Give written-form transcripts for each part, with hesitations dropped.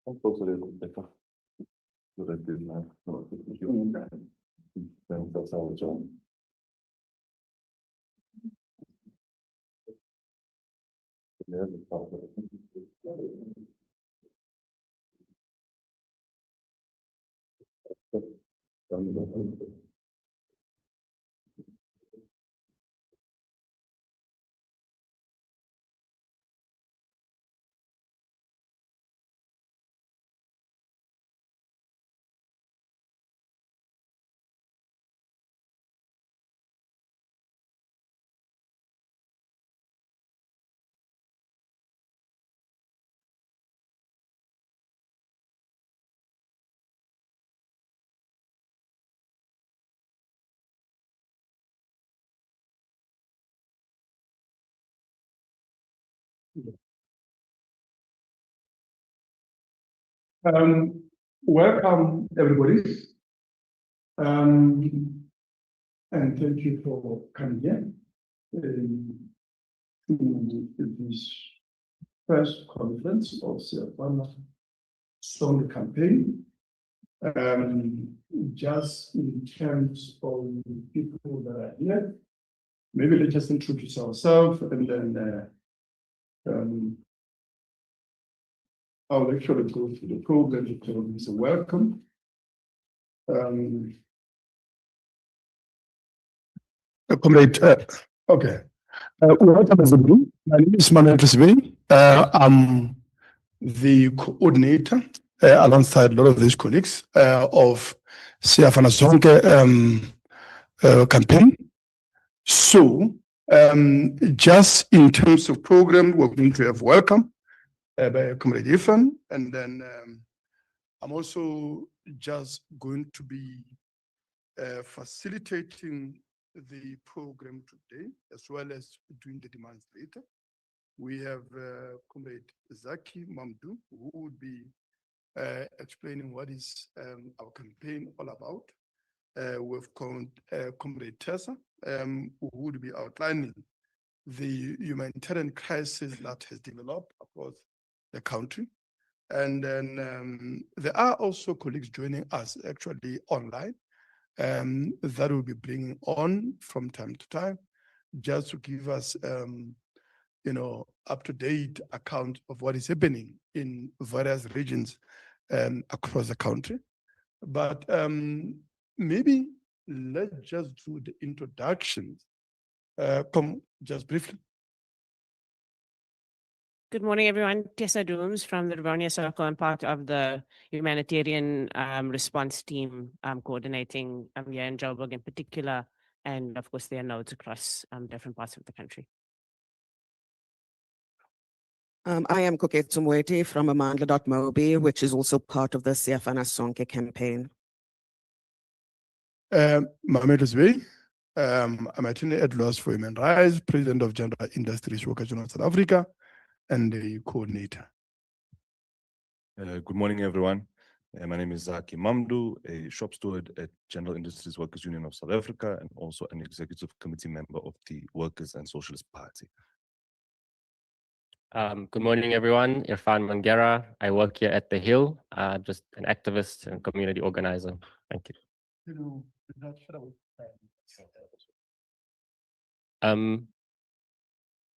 Un po' se le completà. Dovrebbe una senza salvazione. Welcome, everybody, and thank you for coming here to this first conference of the Strong Campaign. Just in terms of the people that are here, maybe let's just introduce ourselves and then I'll actually go through the program to tell you. So welcome. Comrade, okay. Welcome everybody. My name is Manuel Trisbey. I'm the coordinator alongside a lot of these colleagues of Siafana Zonke campaign. So just in terms of program, we're going to have welcome by Comrade Ifan, and then I'm also just going to be facilitating the program today, as well as doing the demands later. We have Comrade Zaki Mamdou, who would be explaining what is our campaign all about. We've Comrade Tessa, who would be outlining the humanitarian crisis that has developed across the country. And then there are also colleagues joining us actually online that will be bringing on from time to time, just to give us up-to-date account of what is happening in various regions across the country. But maybe let's just do the introductions. Just briefly. Good morning, everyone. Tessa Dooms from the Rivonia Circle. I'm part of the humanitarian response team coordinating here in Joburg in particular, and of course there are nodes across different parts of the country. I am Koketso Mwete from Amandla.mobi, which is also part of the Siafana Sonke campaign. Mohamed Uzbey, I'm attorney at law for human rights, president of Gender Industries Workers Union of South Africa, and the coordinator. Good morning, everyone. My name is Zaki Mamdou, a shop steward at General Industries Workers Union of South Africa, and also an executive committee member of the Workers and Socialist Party. Good morning, everyone. Irfan Mangera. I work here at The Hill, just an activist and community organizer. Thank you.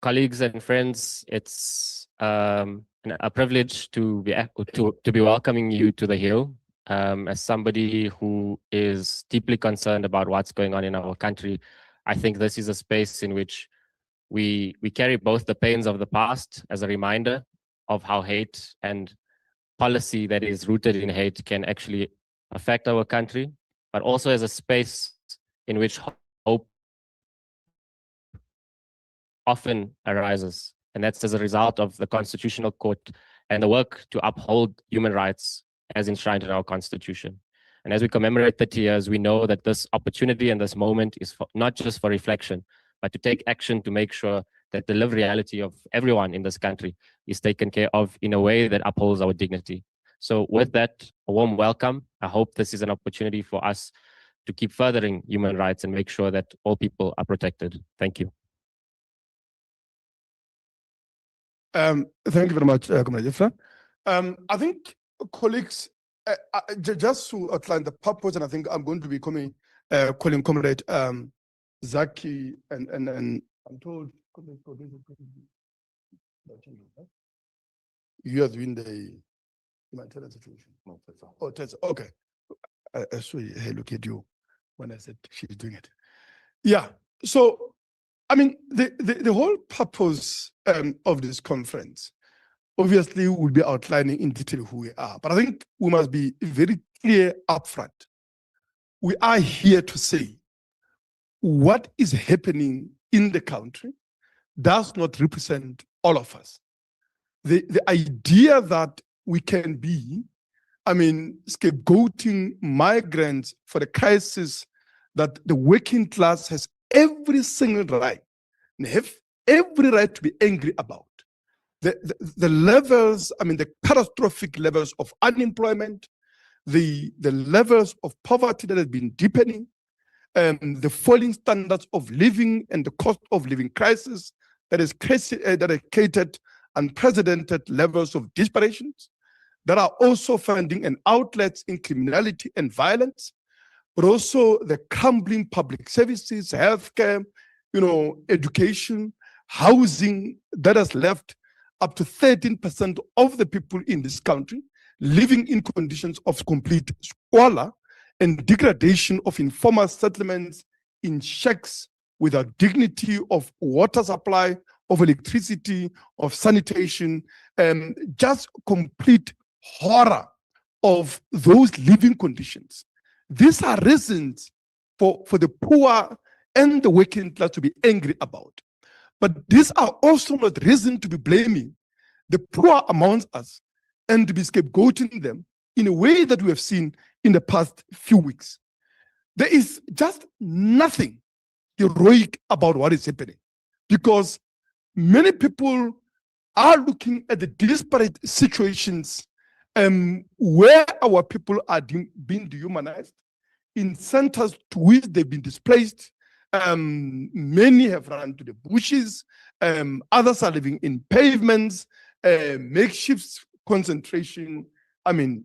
Colleagues and friends, it's a privilege to be welcoming you to The Hill. As somebody who is deeply concerned about what's going on in our country, I think this is a space in which we carry both the pains of the past as a reminder of how hate and policy that is rooted in hate can actually affect our country, but also as a space in which hope often arises. And that's as a result of the Constitutional Court and the work to uphold human rights as enshrined in our Constitution. And as we commemorate 30 years, we know that this opportunity and this moment is not just for reflection, but to take action to make sure that the lived reality of everyone in this country is taken care of in a way that upholds our dignity. So with that, a warm welcome. I hope this is an opportunity for us to keep furthering human rights and make sure that all people are protected. Thank you. Thank you very much, Comrade Ifan. I think colleagues, just to outline the purpose, and I think I'm going to be calling Comrade Zaki, and I'm told you are doing the humanitarian situation. No, that's all. Oh, that's okay. I saw her look at you when I said she's doing it. Yeah. So, I mean, the whole purpose of this conference, obviously, we'll be outlining in detail who we are. But I think we must be very clear upfront. We are here to say what is happening in the country does not represent all of us. The idea that we can be, I mean, scapegoating migrants for the crisis that the working class has every single right, and have every right to be angry about. The levels, I mean, the catastrophic levels of unemployment, the levels of poverty that has been deepening, the falling standards of living and the cost of living crisis that has created unprecedented levels of disparitions that are also finding an outlet in criminality and violence, but also the crumbling public services, healthcare, education, housing that has left up to 13% of the people in this country living in conditions of complete squalor and degradation of informal settlements in shacks without dignity of water supply, of electricity, of sanitation, just complete horror of those living conditions. These are reasons for the poor and the working class to be angry about. But these are also not reason to be blaming the poor amongst us and to be scapegoating them in a way that we have seen in the past few weeks. There is just nothing heroic about what is happening, because many people are looking at the disparate situations where our people are being dehumanized in centers to which they've been displaced. Many have run to the bushes. Others are living in pavements, makeshift concentration. I mean,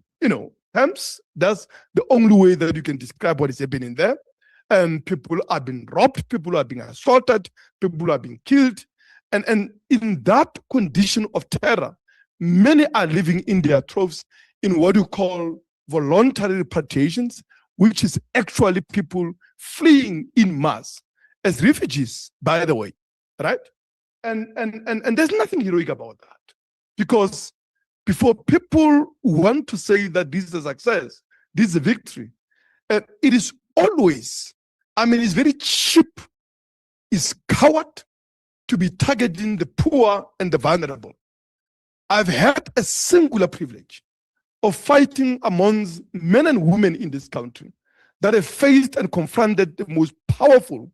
camps. That's the only way that you can describe what is happening there. People are being robbed, people are being assaulted, people are being killed. And in that condition of terror, many are living in their troves in what you call voluntary repatriations, which is actually people fleeing in mass as refugees, by the way, right? And there's nothing heroic about that, because before people want to say that this is a success, this is a victory, it is always, I mean, it's very cheap, it's coward to be targeting the poor and the vulnerable. I've had a singular privilege of fighting amongst men and women in this country that have faced and confronted the most powerful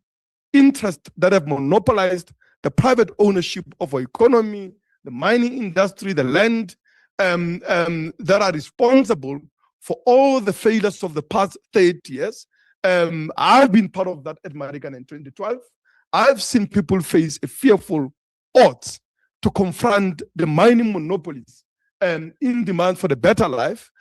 interests that have monopolized the private ownership of our economy, the mining industry, the land, that are responsible for all the failures of the past 30 years. I've been part of that at Marigan in 2012. I've seen people face a fearful odds to confront the mining monopolies in demand for the better life,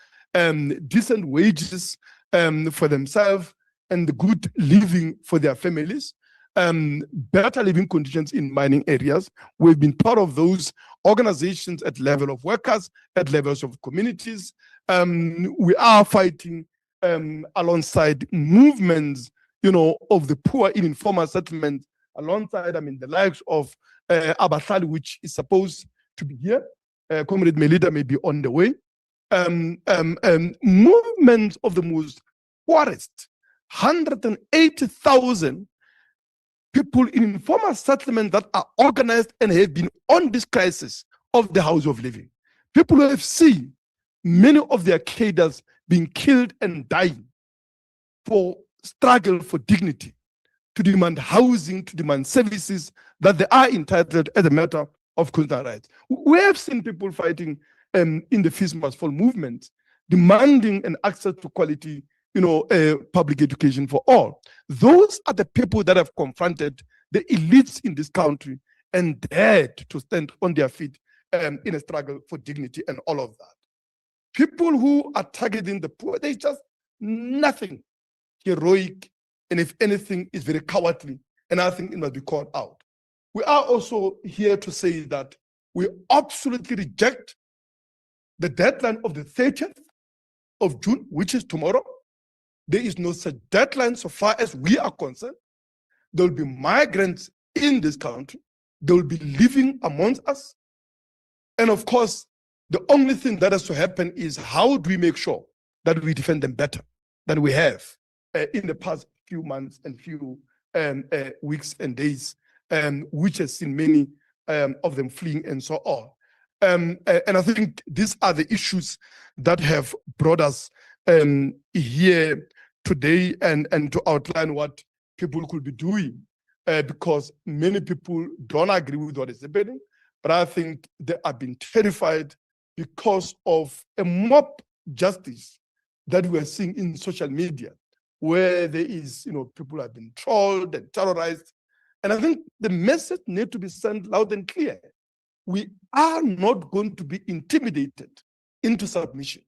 decent wages for themselves, and the good living for their families, better living conditions in mining areas. We've been part of those organizations at level of workers, at levels of communities. We are fighting alongside movements, of the poor in informal settlements, alongside, the likes of Abahlali, which is supposed to be here. Comrade Melita may be on the way. Movements of the most poorest, 180,000 people in informal settlements that are organized and have been on this crisis of the house of living. People who have seen many of their cadres being killed and dying for struggle for dignity, to demand housing, to demand services that they are entitled as a matter of constitutional rights. We have seen people fighting in the Fees Must Fall movement, demanding an access to quality, public education for all. Those are the people that have confronted the elites in this country and dared to stand on their feet in a struggle for dignity and all of that. people who are targeting the poor, there's just nothing heroic, and if anything, is very cowardly, and I think it must be called out. We are also here to say that we absolutely reject the deadline of the 30th of June, which is tomorrow. There is no such deadline so far as we are concerned. There will be migrants in this country. They will be living amongst us. And of course, the only thing that has to happen is how do we make sure that we defend them better than we have in the past few months and few weeks and days, which has seen many of them fleeing and so on. And I think these are the issues that have brought us here today and to outline what people could be doing, because many people don't agree with what is happening, but I think they have been terrified because of a mob justice that we are seeing in social media, where there is, people have been trolled and terrorized. And I think the message needs to be sent loud and clear. We are not going to be intimidated into submission.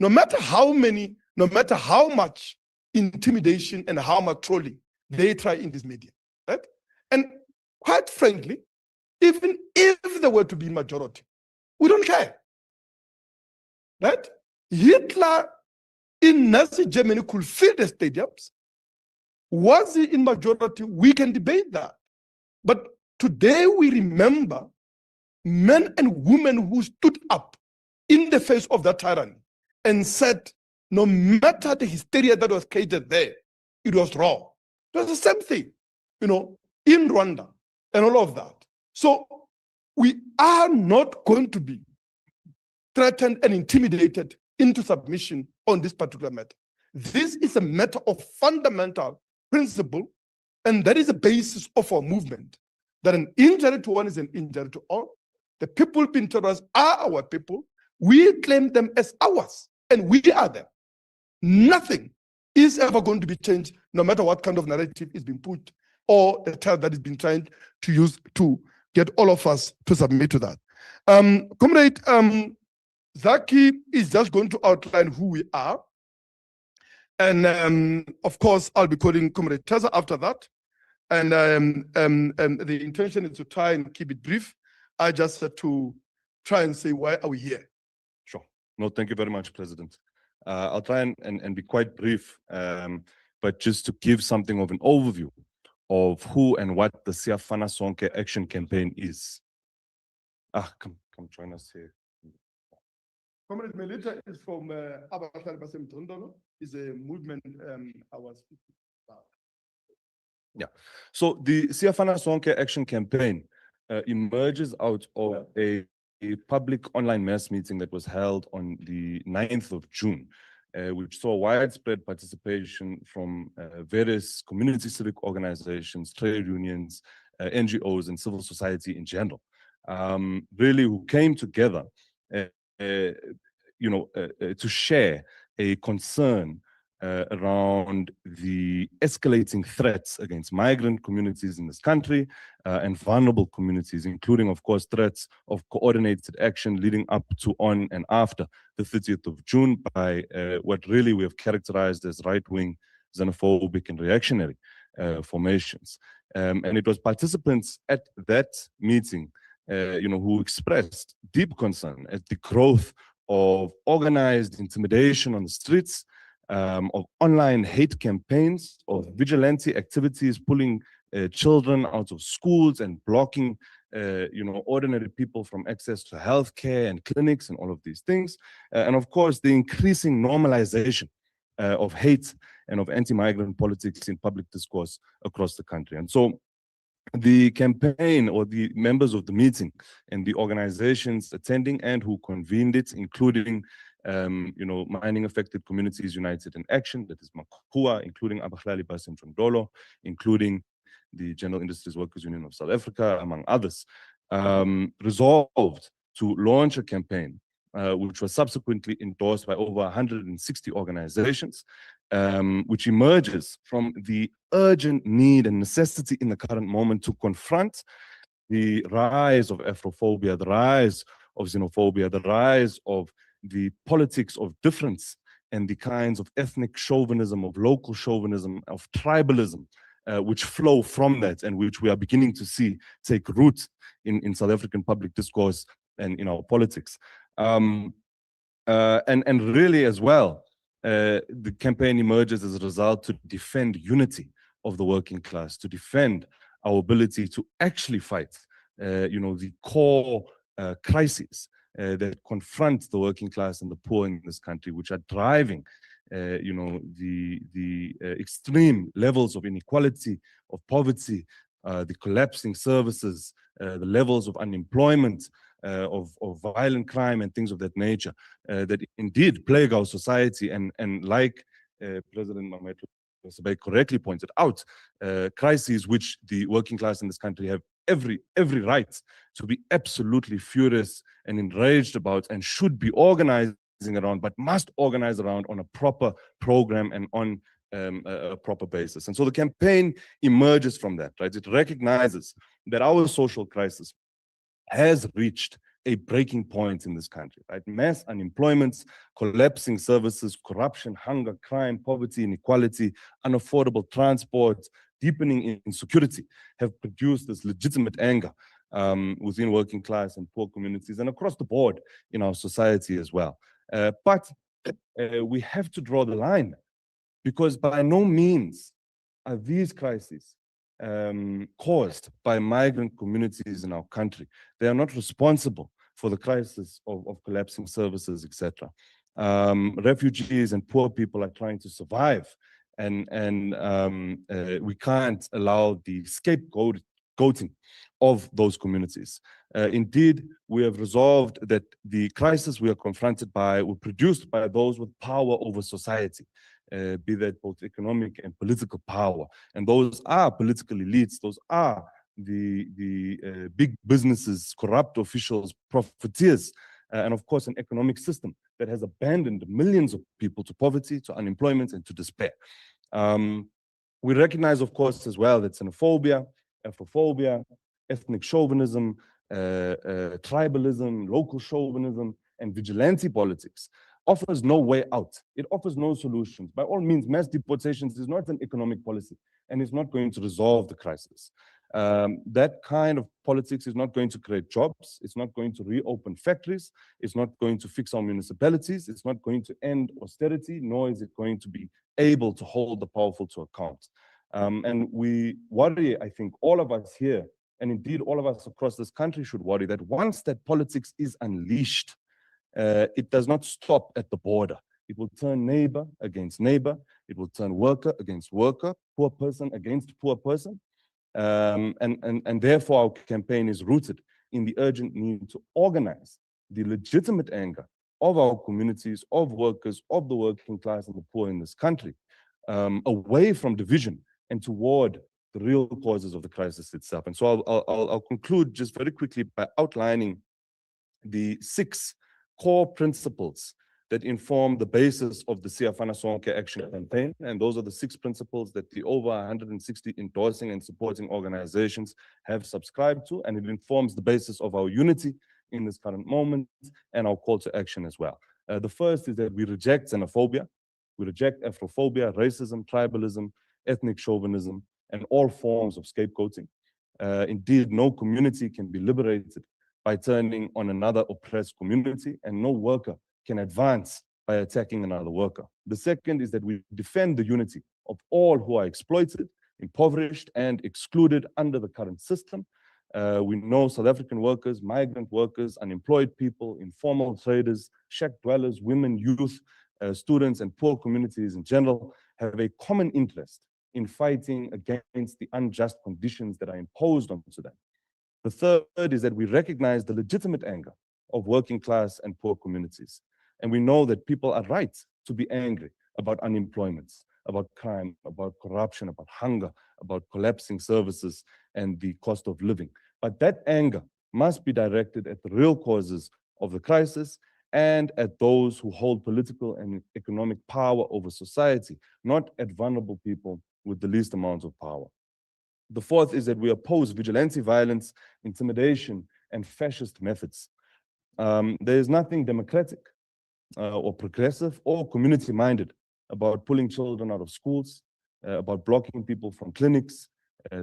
No matter how much intimidation and how much trolling they try in this media, right? And quite frankly, even if there were to be majority, we don't care, right? Hitler in Nazi Germany could fill the stadiums. Was he in majority? We can debate that. But today we remember men and women who stood up in the face of that tyranny and said, no matter the hysteria that was created there, it was wrong. It was the same thing, in Rwanda and all of that. So we are not going to be threatened and intimidated into submission on this particular matter. This is a matter of fundamental principle, and that is the basis of our movement, that an injury to one is an injury to all. The people being terrorized are our people. We claim them as ours, and we are them. Nothing is ever going to be changed, no matter what kind of narrative is being put or the terror that is being tried to use to get all of us to submit to that. Comrade Zaki is just going to outline who we are. And of course, I'll be calling Comrade Teza after that. And the intention is to try and keep it brief. I just had to try and say, why are we here? Sure. No, thank you very much, President. I'll try and be quite brief, but just to give something of an overview of who and what the Siyafana Sonke Action Campaign is. Come join us here. Comrade Melita is from Abahlali Basemtondolo. Is a movement I was speaking about. Yeah. So the Siyafana Sonke Action Campaign emerges out of a public online mass meeting that was held on the 9th of June, which saw widespread participation from various community civic organizations, trade unions, NGOs, and civil society in general, really who came together to share a concern around the escalating threats against migrant communities in this country and vulnerable communities, including, of course, threats of coordinated action leading up to, on, and after the 30th of June by what really we have characterized as right-wing, xenophobic, and reactionary formations. And it was participants at that meeting who expressed deep concern at the growth of organized intimidation on the streets, of online hate campaigns, of vigilante activities, pulling children out of schools and blocking, ordinary people from access to healthcare and clinics and all of these things. And of course, the increasing normalization of hate and of anti-migrant politics in public discourse across the country. And so the campaign, or the members of the meeting and the organizations attending and who convened it, including Mining Affected Communities United in Action, that is Makua, including Abahlali Basemtondolo, including the General Industries Workers Union of South Africa, among others, resolved to launch a campaign which was subsequently endorsed by over 160 organizations, which emerges from the urgent need and necessity in the current moment to confront the rise of Afrophobia, the rise of xenophobia, the rise of the politics of difference and the kinds of ethnic chauvinism, of local chauvinism, of tribalism, which flow from that and which we are beginning to see take root in South African public discourse and in our politics. And really as well, the campaign emerges as a result to defend unity of the working class, to defend our ability to actually fight, the core crises that confront the working class and the poor in this country, which are driving, the extreme levels of inequality, of poverty, the collapsing services, the levels of unemployment, of violent crime and things of that nature that indeed plague our society. And like President Mamethu Sebei correctly pointed out, crises which the working class in this country have every right to be absolutely furious and enraged about, and should be organizing around, but must organize around on a proper program and on a proper basis. And so the campaign emerges from that, right? It recognizes that our social crisis has reached a breaking point in this country, right? Mass unemployment, collapsing services, corruption, hunger, crime, poverty, inequality, unaffordable transport, deepening insecurity have produced this legitimate anger within working class and poor communities and across the board in our society as well. But we have to draw the line, because by no means are these crises caused by migrant communities in our country. They are not responsible for the crisis of collapsing services, etc. Refugees and poor people are trying to survive, and we can't allow the scapegoating of those communities. Indeed, we have resolved that the crisis we are confronted by were produced by those with power over society, be that both economic and political power. And those are political elites, those are the big businesses, corrupt officials, profiteers, and of course an economic system that has abandoned millions of people to poverty, to unemployment, and to despair. We recognize, of course, as well that xenophobia, Afrophobia, ethnic chauvinism, tribalism, local chauvinism, and vigilante politics offers no way out. It offers no solutions. By all means, mass deportations is not an economic policy, and it's not going to resolve the crisis. That kind of politics is not going to create jobs. It's not going to reopen factories. It's not going to fix our municipalities. It's not going to end austerity, nor is it going to be able to hold the powerful to account. And we worry, I think, all of us here, and indeed all of us across this country should worry that once that politics is unleashed, it does not stop at the border. It will turn neighbor against neighbor. It will turn worker against worker, poor person against poor person. And therefore our campaign is rooted in the urgent need to organize the legitimate anger of our communities, of workers, of the working class and the poor in this country, away from division and toward the real causes of the crisis itself. And so I'll conclude just very quickly by outlining the 6 core principles that inform the basis of the Siafana Sonke Action Campaign. And those are the 6 principles that the over 160 endorsing and supporting organizations have subscribed to, and it informs the basis of our unity in this current moment and our call to action as well. The first is that we reject xenophobia, we reject Afrophobia, racism, tribalism, ethnic chauvinism, and all forms of scapegoating. Indeed, no community can be liberated by turning on another oppressed community, and no worker can advance by attacking another worker. The second is that we defend the unity of all who are exploited, impoverished, and excluded under the current system. We know South African workers, migrant workers, unemployed people, informal traders, shack dwellers, women, youth, students, and poor communities in general have a common interest in fighting against the unjust conditions that are imposed onto them. The third is that we recognize the legitimate anger of working class and poor communities. And we know that people are right to be angry about unemployment, about crime, about corruption, about hunger, about collapsing services and the cost of living. But that anger must be directed at the real causes of the crisis and at those who hold political and economic power over society, not at vulnerable people with the least amounts of power. The fourth is that we oppose vigilante violence, intimidation, and fascist methods. There is nothing democratic or progressive or community-minded about pulling children out of schools, about blocking people from clinics,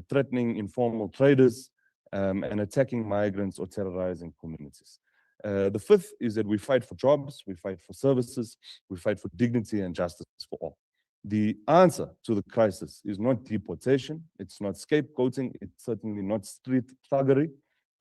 threatening informal traders, and attacking migrants or terrorizing communities. The fifth is that we fight for jobs, we fight for services, we fight for dignity and justice for all. The answer to the crisis is not deportation, it's not scapegoating, it's certainly not street thuggery.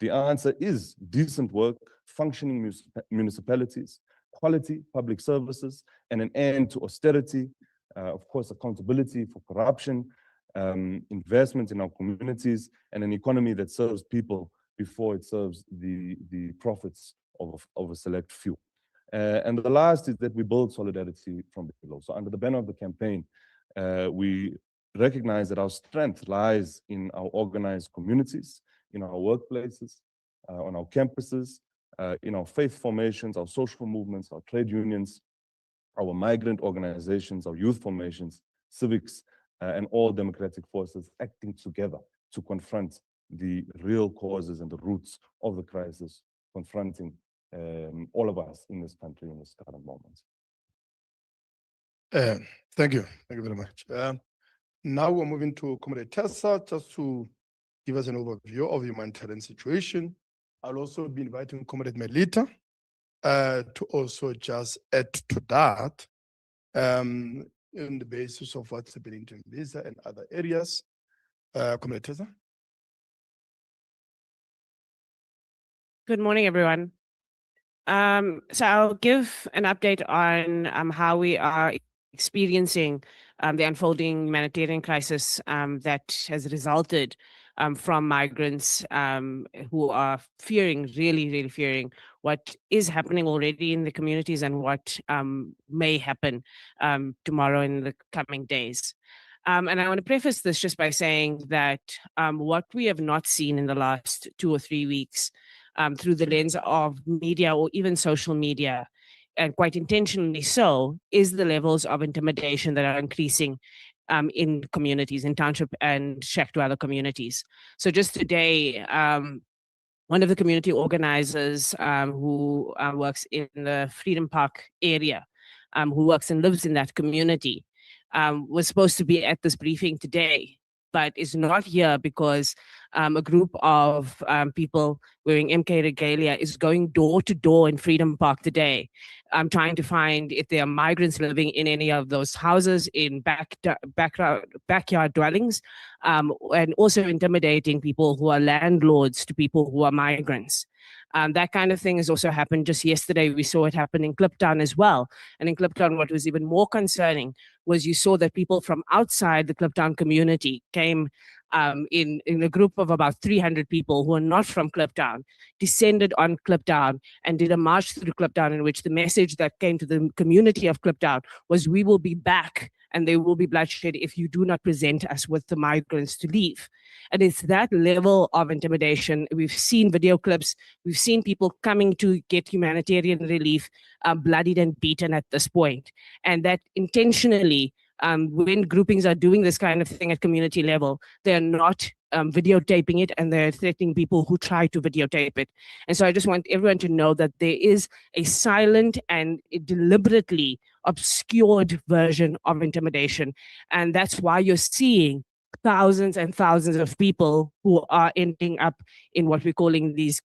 The answer is decent work, functioning municipalities, quality public services, and an end to austerity, of course, accountability for corruption, investment in our communities, and an economy that serves people before it serves the profits of a select few. And the last is that we build solidarity from below. So under the banner of the campaign, we recognize that our strength lies in our organized communities, in our workplaces, on our campuses, in our faith formations, our social movements, our trade unions, our migrant organizations, our youth formations, civics, and all democratic forces acting together to confront the real causes and the roots of the crisis confronting all of us in this country in this current moment. Thank you very much. Now we're moving to Comrade Tessa, just to give us an overview of the humanitarian situation. I'll also be inviting Comrade Melita to also just add to that on the basis of what's happening to Visa and other areas. Comrade Tessa. Good morning, everyone. So I'll give an update on how we are experiencing the unfolding humanitarian crisis that has resulted from migrants who are fearing, really fearing what is happening already in the communities and what may happen tomorrow in the coming days. And I want to preface this just by saying that what we have not seen in the last 2 or 3 weeks through the lens of media or even social media, and quite intentionally so, is the levels of intimidation that are increasing in communities, in township and Shakdwala communities. So just today, one of the community organizers who works in the Freedom Park area, who works and lives in that community, was supposed to be at this briefing today, but is not here because a group of people wearing MK regalia is going door to door in Freedom Park today, trying to find if there are migrants living in any of those houses, in backyard dwellings, and also intimidating people who are landlords to people who are migrants. That kind of thing has also happened just yesterday. We saw it happen in Kliptown as well. And in Kliptown, what was even more concerning was you saw that people from outside the Kliptown community came in a group of about 300 people who are not from Kliptown, descended on Kliptown and did a march through Kliptown, in which the message that came to the community of Kliptown was, we will be back and there will be bloodshed if you do not present us with the migrants to leave. And it's that level of intimidation. We've seen video clips, we've seen people coming to get humanitarian relief, bloodied and beaten at this point. And that intentionally, when groupings are doing this kind of thing at community level, they're not videotaping it, and they're threatening people who try to videotape it. And so I just want everyone to know that there is a silent and deliberately obscured version of intimidation. And that's why you're seeing thousands and thousands of people who are ending up in what we're calling these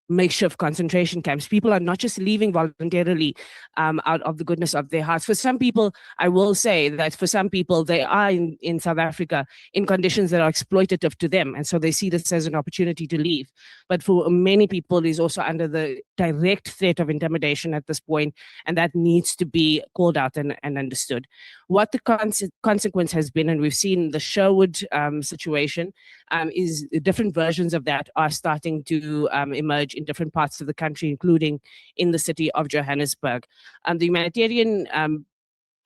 makeshift concentration camps. People are not just leaving voluntarily out of the goodness of their hearts. For some people, I will say that for some people, they are in South Africa in conditions that are exploitative to them. And so they see this as an opportunity to leave. But for many people, it is also under the direct threat of intimidation at this point, and that needs to be called out and understood. What the consequence has been, and we've seen the Sherwood situation, is different versions of that are starting to emerge in different parts of the country, including in the city of Johannesburg. The humanitarian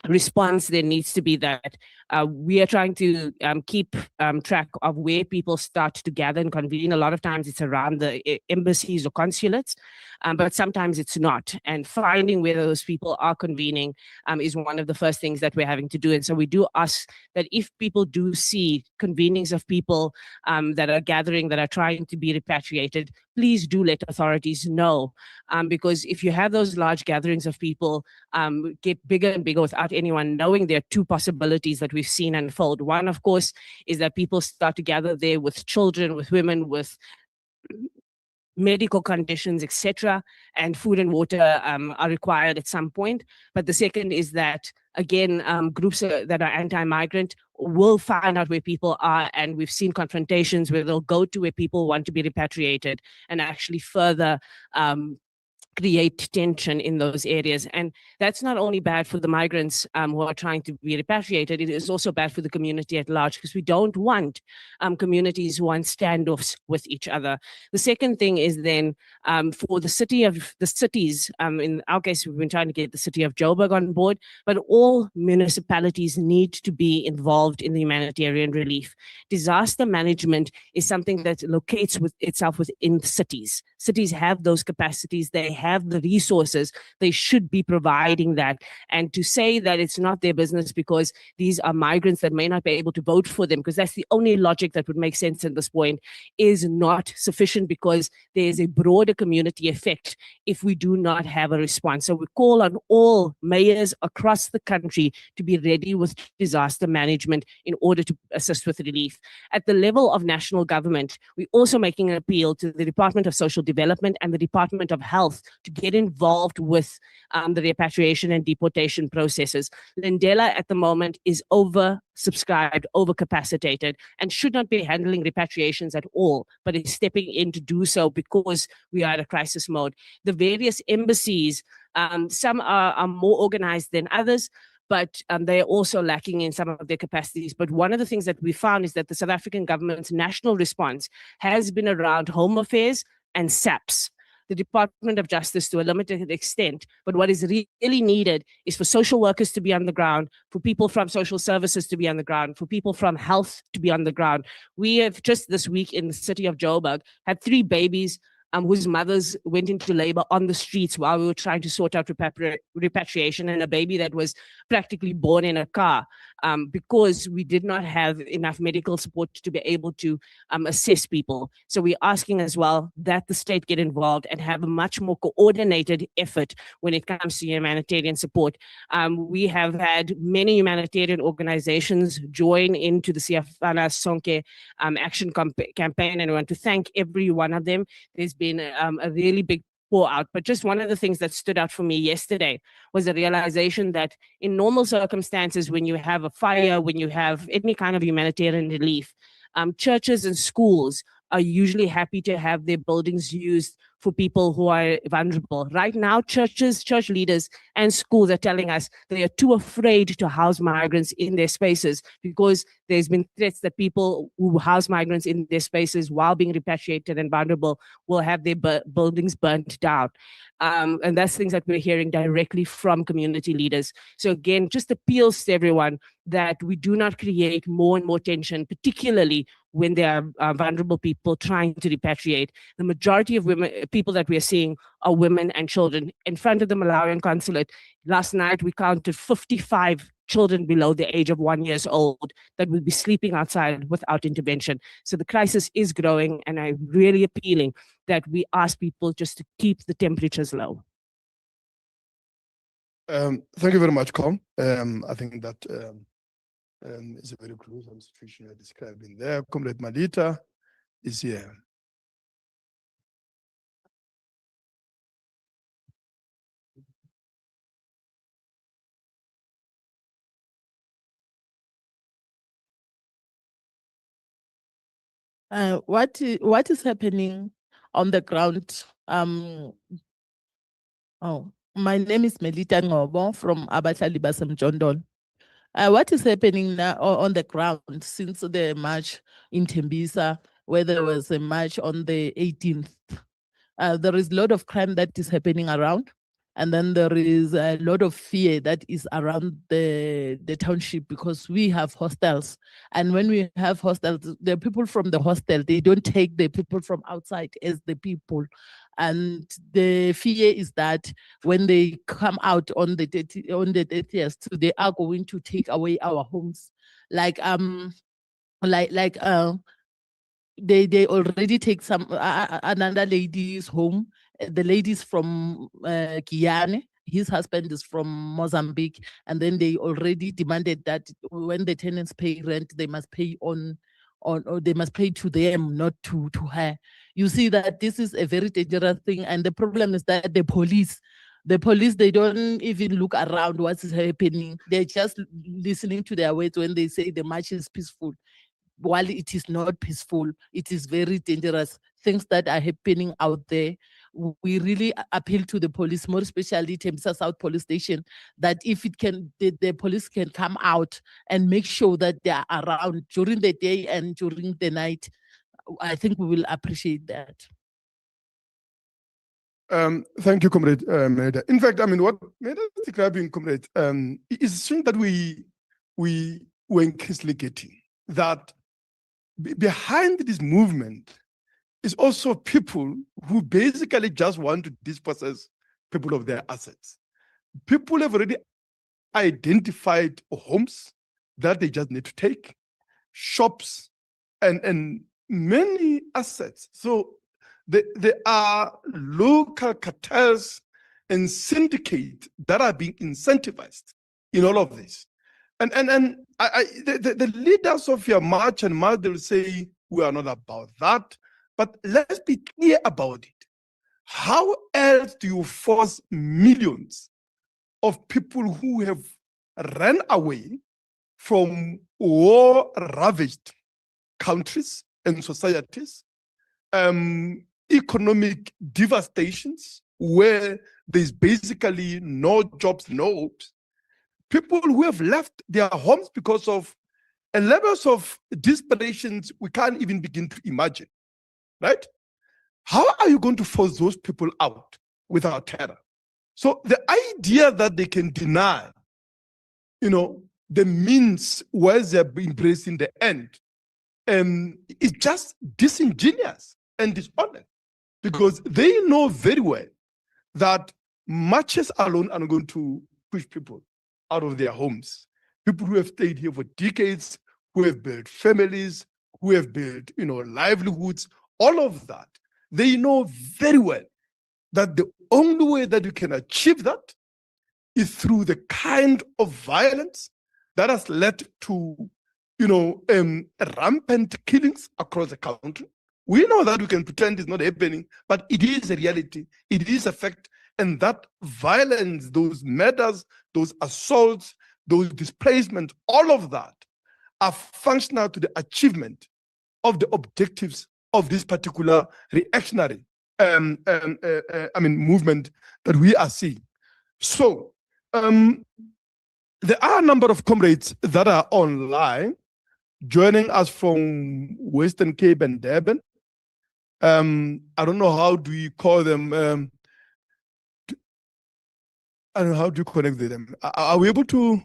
response there needs to be that We are trying to keep track of where people start to gather and convene. A lot of times it's around the embassies or consulates, but sometimes it's not. And finding where those people are convening is one of the first things that we're having to do. And so we do ask that if people do see convenings of people that are gathering, that are trying to be repatriated, please do let authorities know, because if you have those large gatherings of people get bigger and bigger without anyone knowing, there are two possibilities that we've seen unfold. One, of course, is that people start to gather there with children, with women, with medical conditions, etc., and food and water are required at some point. But the second is that, again, groups that are anti-migrant will find out where people are, and we've seen confrontations where they'll go to where people want to be repatriated and actually further create tension in those areas. And that's not only bad for the migrants who are trying to be repatriated, it is also bad for the community at large, because we don't want communities who want standoffs with each other. The second thing is then for the cities, in our case, we've been trying to get the city of Joburg on board, but all municipalities need to be involved in the humanitarian relief. Disaster management is something that locates itself within cities. Cities have those capacities, they have the resources, they should be providing that. And to say that it's not their business because these are migrants that may not be able to vote for them, because that's the only logic that would make sense at this point, is not sufficient, because there is a broader community effect if we do not have a response. So we call on all mayors across the country to be ready with disaster management in order to assist with relief. At the level of national government, we're also making an appeal to the Department of Social Development and the Department of Health to get involved with the repatriation and deportation processes. Lindela at the moment is oversubscribed, overcapacitated, and should not be handling repatriations at all, but is stepping in to do so because we are at a crisis mode. The various embassies, some are more organized than others, but they're also lacking in some of their capacities. But one of the things that we found is that the South African government's national response has been around Home Affairs and SAPS, the Department of Justice, to a limited extent. But what is really needed is for social workers to be on the ground, for people from social services to be on the ground, for people from health to be on the ground. We have just this week in the city of Joburg had 3 babies whose mothers went into labor on the streets while we were trying to sort out repatriation, and a baby that was practically born in a car because we did not have enough medical support to be able to assess people. So we're asking as well that the state get involved and have a much more coordinated effort when it comes to humanitarian support. We have had many humanitarian organizations join into the Siafana Sonke action campaign, and I want to thank every one of them. There's been a really big pour out. But just one of the things that stood out for me yesterday was the realization that in normal circumstances, when you have a fire, when you have any kind of humanitarian relief, churches and schools are usually happy to have their buildings used for people who are vulnerable. Right now, churches, church leaders, and schools are telling us they are too afraid to house migrants in their spaces because there's been threats that people who house migrants in their spaces while being repatriated and vulnerable will have their buildings burnt down. And that's things that we're hearing directly from community leaders. So again, just appeals to everyone that we do not create more and more tension, particularly when there are vulnerable people trying to repatriate. The majority of people that we are seeing are women and children. In front of the Malawian consulate, last night we counted 55 children below the age of 1 year old that will be sleeping outside without intervention. So the crisis is growing, and I'm really appealing that we ask people just to keep the temperatures low. Thank you very much, Com. I think that is a very gruesome situation you're describing there. Comrade Malita is here. What is happening on the ground? My name is Melita Ngobo from Abahlali Basemjondolo. What is happening now on the ground since the march in Tembisa, where there was a march on the 18th? There is a lot of crime that is happening around. And then there is a lot of fear that is around the township because we have hostels. And when we have hostels, the people from the hostel, they don't take the people from outside as the people. And the fear is that when they come out on the 30th, they are going to take away our homes. They already take some another lady's home. The lady's from Guyana. His husband is from Mozambique, and then they already demanded that when the tenants pay rent, they must pay or they must pay to them, not to her. You see that this is a very dangerous thing, and the problem is that the police, they don't even look around what is happening. They're just listening to their words when they say the march is peaceful. While it is not peaceful, it is very dangerous. Things that are happening out there. We really appeal to the police, more especially Tembisa South Police Station, that if it can, the police can come out and make sure that they are around during the day and during the night. I think we will appreciate that. Thank you, Comrade Meda. In fact, I mean, what Meda is describing, Comrade, is something that we were increasingly getting, that behind this movement is also people who basically just want to dispossess people of their assets. People have already identified homes that they just need to take, shops, and many assets. So there are local cartels and syndicates that are being incentivized in all of this. And the leaders of your march and march, they'll say, we are not about that. But let's be clear about it. How else do you force millions of people who have ran away from war-ravaged countries and societies, economic devastations, where there's basically no jobs, no hopes, people who have left their homes because of levels of desperation we can't even begin to imagine, right? How are you going to force those people out without terror? So the idea that they can deny, the means where they're embracing the end, is just disingenuous and dishonest, because they know very well that marches alone are not going to push people out of their homes. People who have stayed here for decades, who have built families, who have built, livelihoods, all of that. They know very well that the only way that you can achieve that is through the kind of violence that has led to, rampant killings across the country. We know that we can pretend it's not happening, but it is a reality. It is a fact. And that violence, those murders, those assaults, those displacements, all of that are functional to the achievement of the objectives of this particular reactionary movement that we are seeing. So there are a number of comrades that are online joining us from Western Cape and Durban. I don't know how do we call them. I don't know how do you connect with them. Are we able to?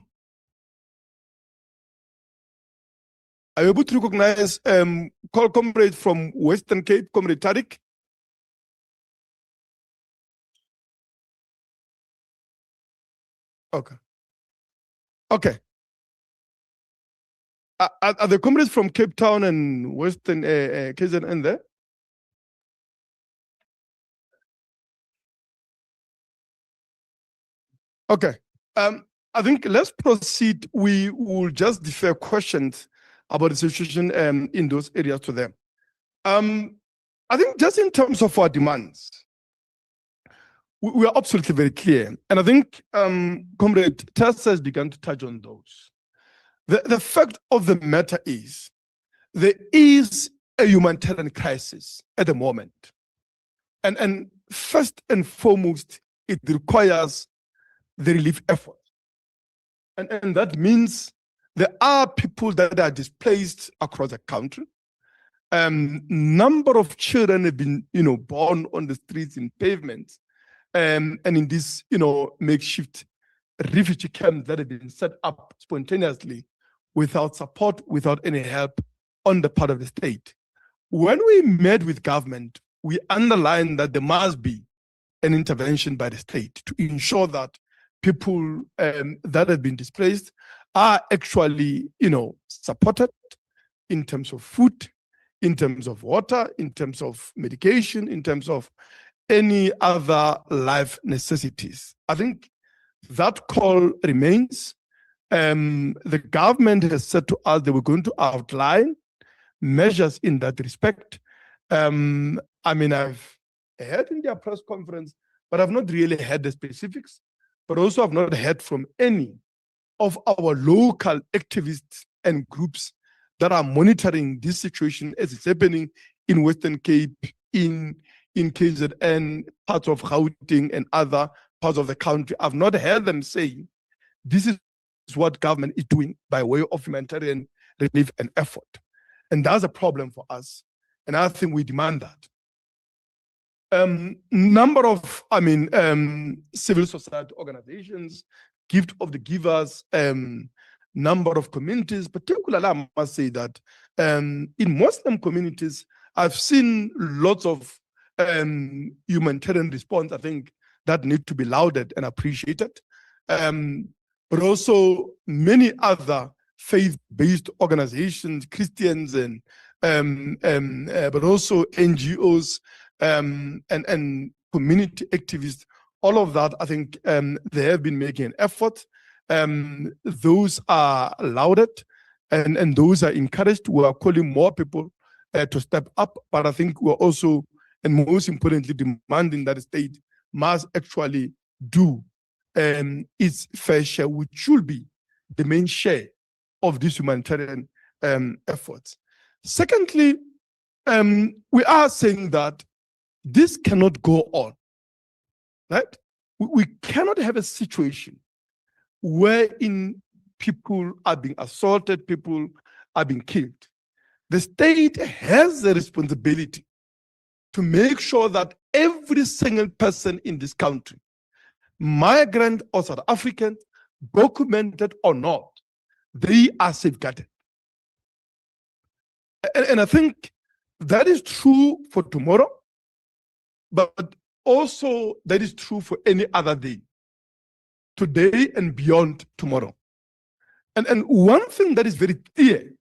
Are you able to recognize call comrade from Western Cape, Comrade Tariq? Okay. Okay. Are the comrades from Cape Town and Western KZN there? Okay. I think let's proceed. We will just defer questions about the situation in those areas to them. I think just in terms of our demands, we are absolutely very clear. And I think Comrade Tessa has begun to touch on those. The fact of the matter is, there is a humanitarian crisis at the moment. And first and foremost, it requires the relief effort. And that means there are people that are displaced across the country. Number of children have been, born on the streets in pavements. and in this, makeshift refugee camps that have been set up spontaneously without support, without any help on the part of the state. When we met with government, we underlined that there must be an intervention by the state to ensure that people that have been displaced are actually, supported in terms of food, in terms of water, in terms of medication, in terms of any other life necessities. I think that call remains. The government has said to us they were going to outline measures in that respect. I've heard in their press conference, but I've not really heard the specifics, but also I've not heard from any of our local activists and groups that are monitoring this situation as it's happening in Western Cape, in KZN, parts of Gauteng and other parts of the country. I've not heard them saying this is what government is doing by way of humanitarian relief and effort. And that's a problem for us. And I think we demand that. Number of, civil society organizations, gift of the givers, number of communities, particularly I must say that in Muslim communities, I've seen lots of humanitarian response, I think, that need to be lauded and appreciated. But also many other faith-based organizations, Christians and but also NGOs and community activists, all of that, I think they have been making an effort. Those are lauded and those are encouraged. We are calling more people to step up, but I think we're also, and most importantly, demanding that the state must actually do its fair share, which should be the main share of these humanitarian efforts. Secondly, we are saying that this cannot go on, right? We cannot have a situation wherein people are being assaulted, people are being killed. The state has the responsibility to make sure that every single person in this country, migrant or South African, documented or not, they are safeguarded. And I think that is true for tomorrow, but also that is true for any other day, today and beyond tomorrow. And one thing that is very clear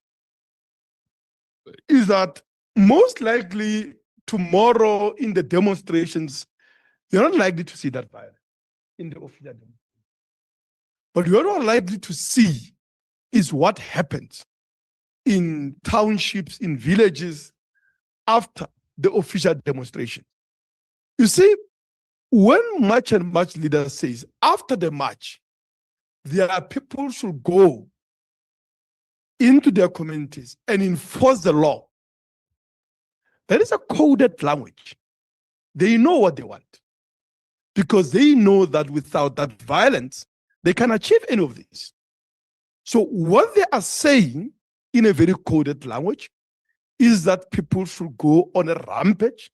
is that most likely tomorrow in the demonstrations, you're not likely to see that violence in the official demonstration. But you're not likely to see is what happens in townships, in villages after the official demonstration. You see, when March and March leader says after the march, there are people should go into their communities and enforce the law. That is a coded language. They know what they want because they know that without that violence, they can achieve any of this. So what they are saying in a very coded language is that people should go on a rampage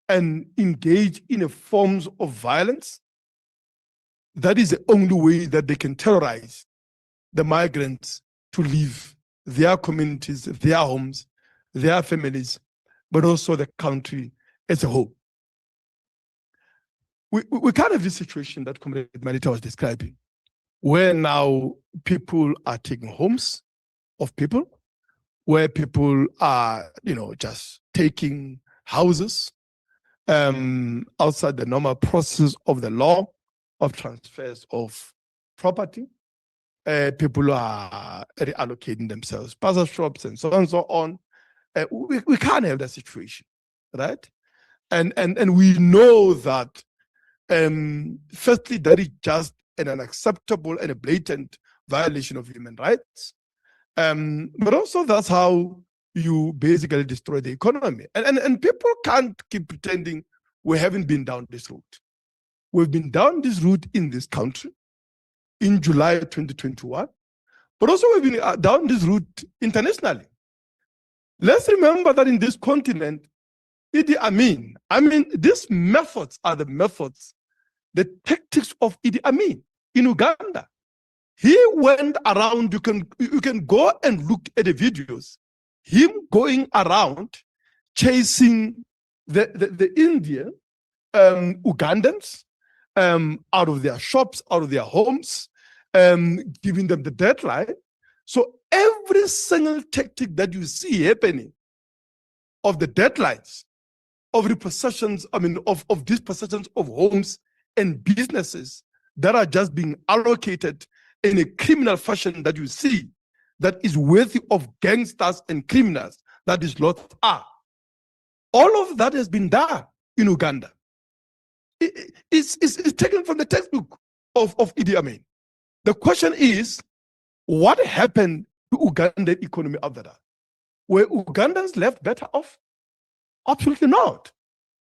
and engage in a forms of violence. That is the only way that they can terrorize the migrants to leave their communities, their homes, their families, but also the country as a whole. We can't have this situation that Comrade Manita was describing, where now people are taking homes of people, where people are, just taking houses outside the normal process of the law of transfers of property. People are reallocating themselves, puzzle shops and so on and so on. We can't have that situation, right? And we know that firstly, that is just an unacceptable and a blatant violation of human rights. But also that's how you basically destroy the economy. And people can't keep pretending we haven't been down this route. We've been down this route in this country in July 2021, but also we've been down this route internationally. Let's remember that in this continent, Idi Amin. I mean, these methods are the methods, the tactics of Idi Amin in Uganda. He went around, you can go and look at the videos, him going around chasing the Indian Ugandans out of their shops, out of their homes, giving them the deadline. So every single tactic that you see happening of the deadlines, of repossessions, of dispossessions of homes and businesses that are just being allocated in a criminal fashion that you see, that is worthy of gangsters and criminals, that is lot are. All of that has been done in Uganda. It's taken from the textbook of Idi Amin. The question is, what happened to Ugandan economy after that? Were Ugandans left better off? Absolutely not.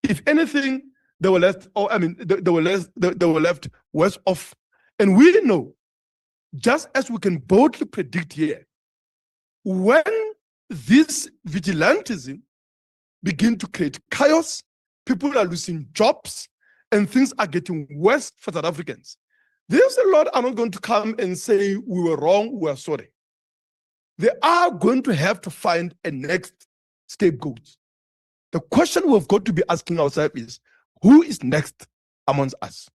If anything, they were left, they were left worse off. And we know, just as we can boldly predict here, when this vigilantism begin to create chaos, people are losing jobs, and things are getting worse for South Africans. There's a lot I'm not going to come and say we were wrong, we are sorry. They are going to have to find a next scapegoat. The question we've got to be asking ourselves is, who is next amongst us?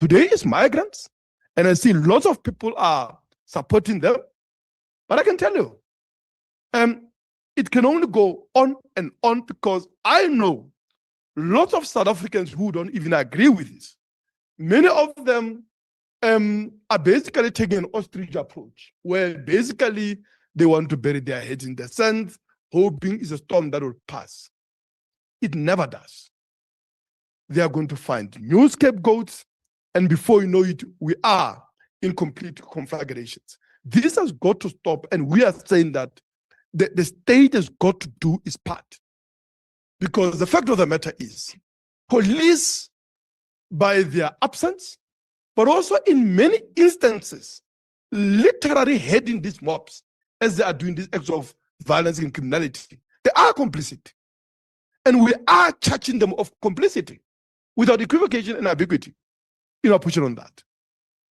Today is migrants, and I see lots of people are supporting them, but I can tell you, it can only go on and on, because I know lots of South Africans who don't even agree with this. Many of them are basically taking an ostrich approach, where basically they want to bury their heads in the sand, hoping it's a storm that will pass. It never does. They are going to find new scapegoats, and before you know it, we are in complete conflagrations. This has got to stop, and we are saying that the state has got to do its part. Because the fact of the matter is, police, by their absence, but also in many instances, literally heading these mobs as they are doing these acts of violence and criminality, they are complicit. And we are charging them of complicity without equivocation and ambiguity in our position on that.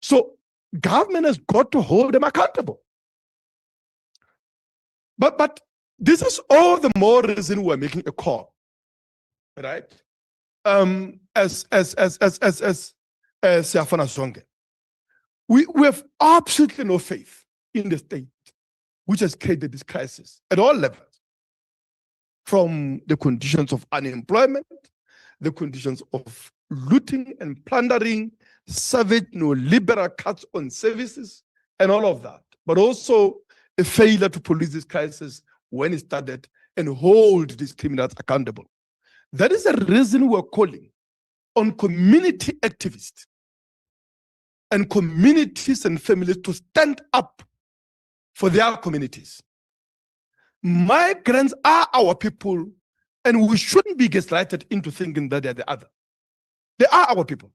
So government has got to hold them accountable. But this is all the more reason we're making a call, right? As Siafana Zonke, we have absolutely no faith in the state, which has created this crisis at all levels, from the conditions of unemployment, the conditions of looting and plundering, savage neoliberal cuts on services, and all of that, but also a failure to police this crisis when it started and hold these criminals accountable. That is the reason we're calling on community activists and communities and families to stand up for their communities. Migrants are our people, and we shouldn't be gaslighted into thinking that they're the other. They are our people.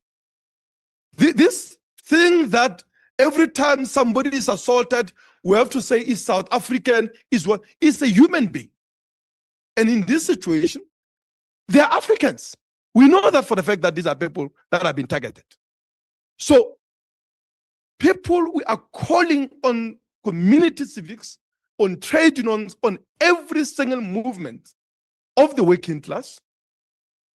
This thing that every time somebody is assaulted, we have to say is South African, is what is a human being. And in this situation, they are Africans. We know that for the fact that these are people that have been targeted. So people, we are calling on community civics, on trade unions, on every single movement of the working class,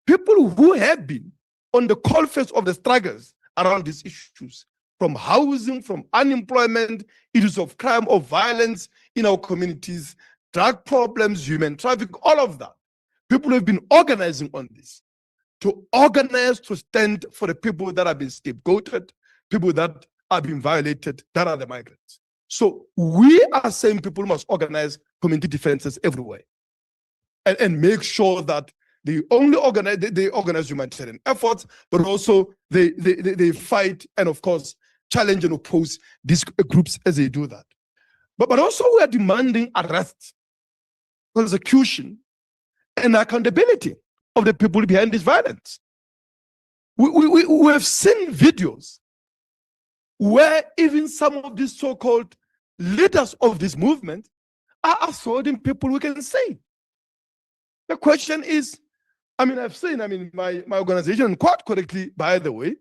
people who have been on the coalface of the struggles around these issues, from housing, from unemployment, issues of crime, of violence in our communities, drug problems, human trafficking, all of that. People have been organizing on this, to organize to stand for the people that have been scapegoated, people that have been violated, that are the migrants. So we are saying people must organize community defenses everywhere, and make sure that they organize humanitarian efforts, but also they fight and, of course, challenge and oppose these groups as they do that. But also we are demanding arrest, prosecution, and accountability of the people behind this violence. We have seen videos where even some of these so-called leaders of this movement are assaulting people we can say. The question is, I mean, I've seen, my organization, quite correctly, by the way,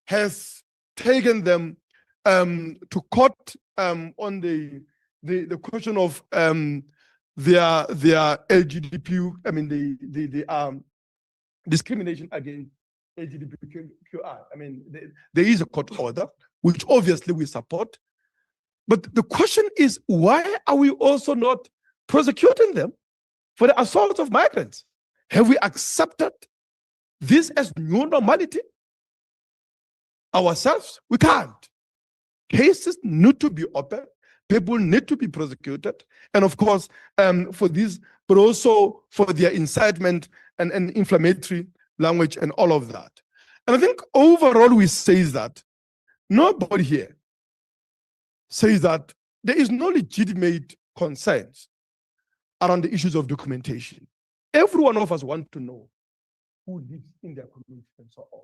has taken them to court on the question of their LGBTQ, the discrimination against LGBTQI. There is a court order, which obviously we support. But the question is, why are we also not prosecuting them for the assault of migrants? Have we accepted this as new normality ourselves? We can't. Cases need to be open. People need to be prosecuted. And of course, for this, but also for their incitement and inflammatory language and all of that. And I think overall we say that nobody here says that there is no legitimate concerns around the issues of documentation. Every one of us want to know who lives in their community and so on.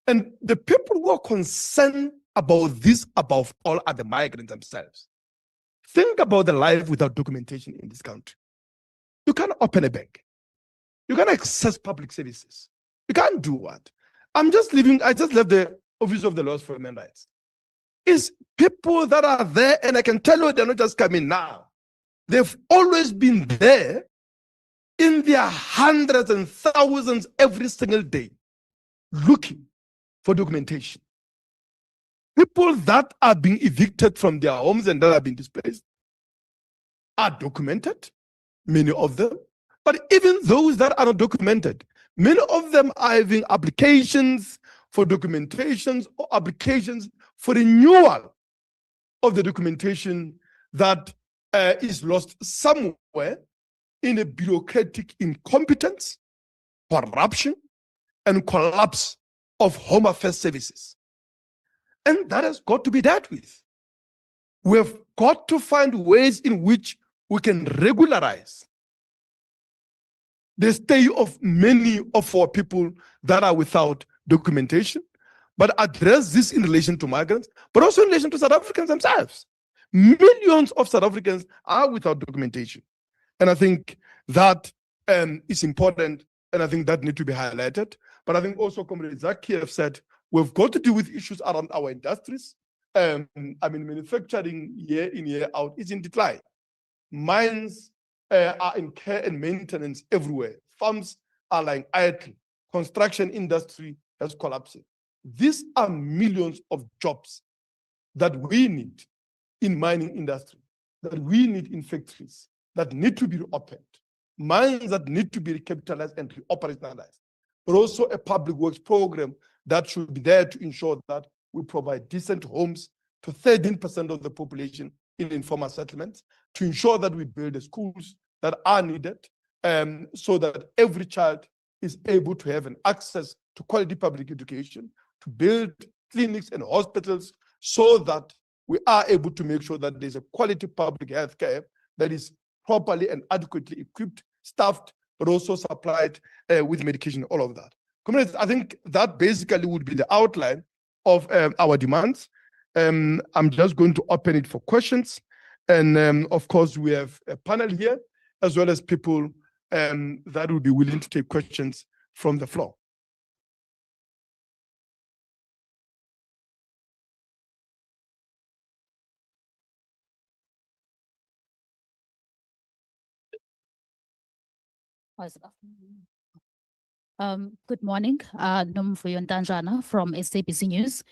And the people who are concerned about this above all are the migrants themselves. Think about the life without documentation in this country. You can't open a bank. You can't access public services. You can't do what? I just left the Office of the Laws for Human Rights. It's people that are there, and I can tell you they're not just coming now. They've always been there in their hundreds and thousands every single day, looking for documentation. People that are being evicted from their homes and that are being displaced are documented, many of them. But even those that are not documented, many of them are having applications for documentations or applications for renewal of the documentation that is lost somewhere in a bureaucratic incompetence, corruption, and collapse of Home Affairs services. And that has got to be dealt with. We've got to find ways in which we can regularize the stay of many of our people that are without documentation, but address this in relation to migrants, but also in relation to South Africans themselves. Millions of South Africans are without documentation. And I think that is important, and I think that needs to be highlighted. But I think also, Comrade Zaki have said, we've got to deal with issues around our industries. Manufacturing year in, year out is in decline. Mines are in care and maintenance everywhere. Farms are lying idle. Construction industry has collapsed. These are millions of jobs that we need in mining industry, that we need in factories, that need to be reopened, mines that need to be recapitalized and reoperationalized, but also a public works program that should be there to ensure that we provide decent homes to 13% of the population in informal settlements, to ensure that we build the schools that are needed, so that every child is able to have an access to quality public education, to build clinics and hospitals so that we are able to make sure that there's a quality public health care that is properly and adequately equipped, staffed, but also supplied with medication, all of that. Comrades, I think that basically would be the outline of our demands. I'm just going to open it for questions. And of course, we have a panel here, as well as people that will be willing to take questions from the floor. Good morning, Nomfuyo Ntanjana from SABC News.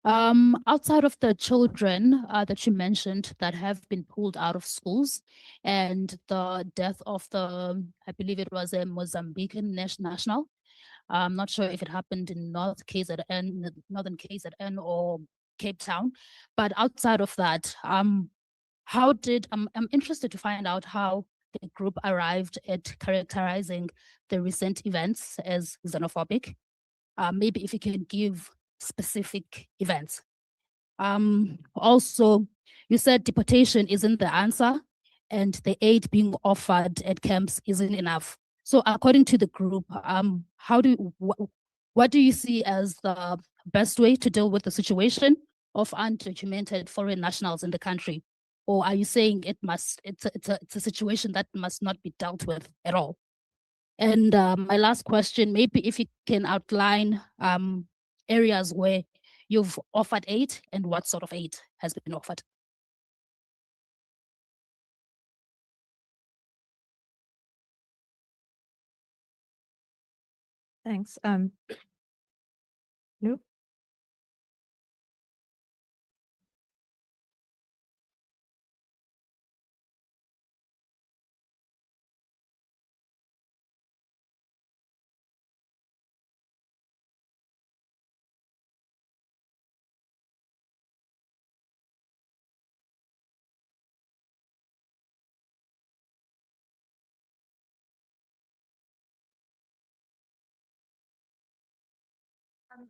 Outside of the children that you mentioned that have been pulled out of schools and the death of the, I believe it was a Mozambican national. I'm not sure if it happened in Northern KZN or Cape Town, but outside of that, I'm interested to find out how the group arrived at characterizing the recent events as xenophobic. Maybe if you can give specific events. Also, you said deportation isn't the answer and the aid being offered at camps isn't enough. So according to the group, what do you see as the best way to deal with the situation of undocumented foreign nationals in the country? Or are you saying it's a situation that must not be dealt with at all? And my last question, maybe if you can outline areas where you've offered aid and what sort of aid has been offered. Thanks. No.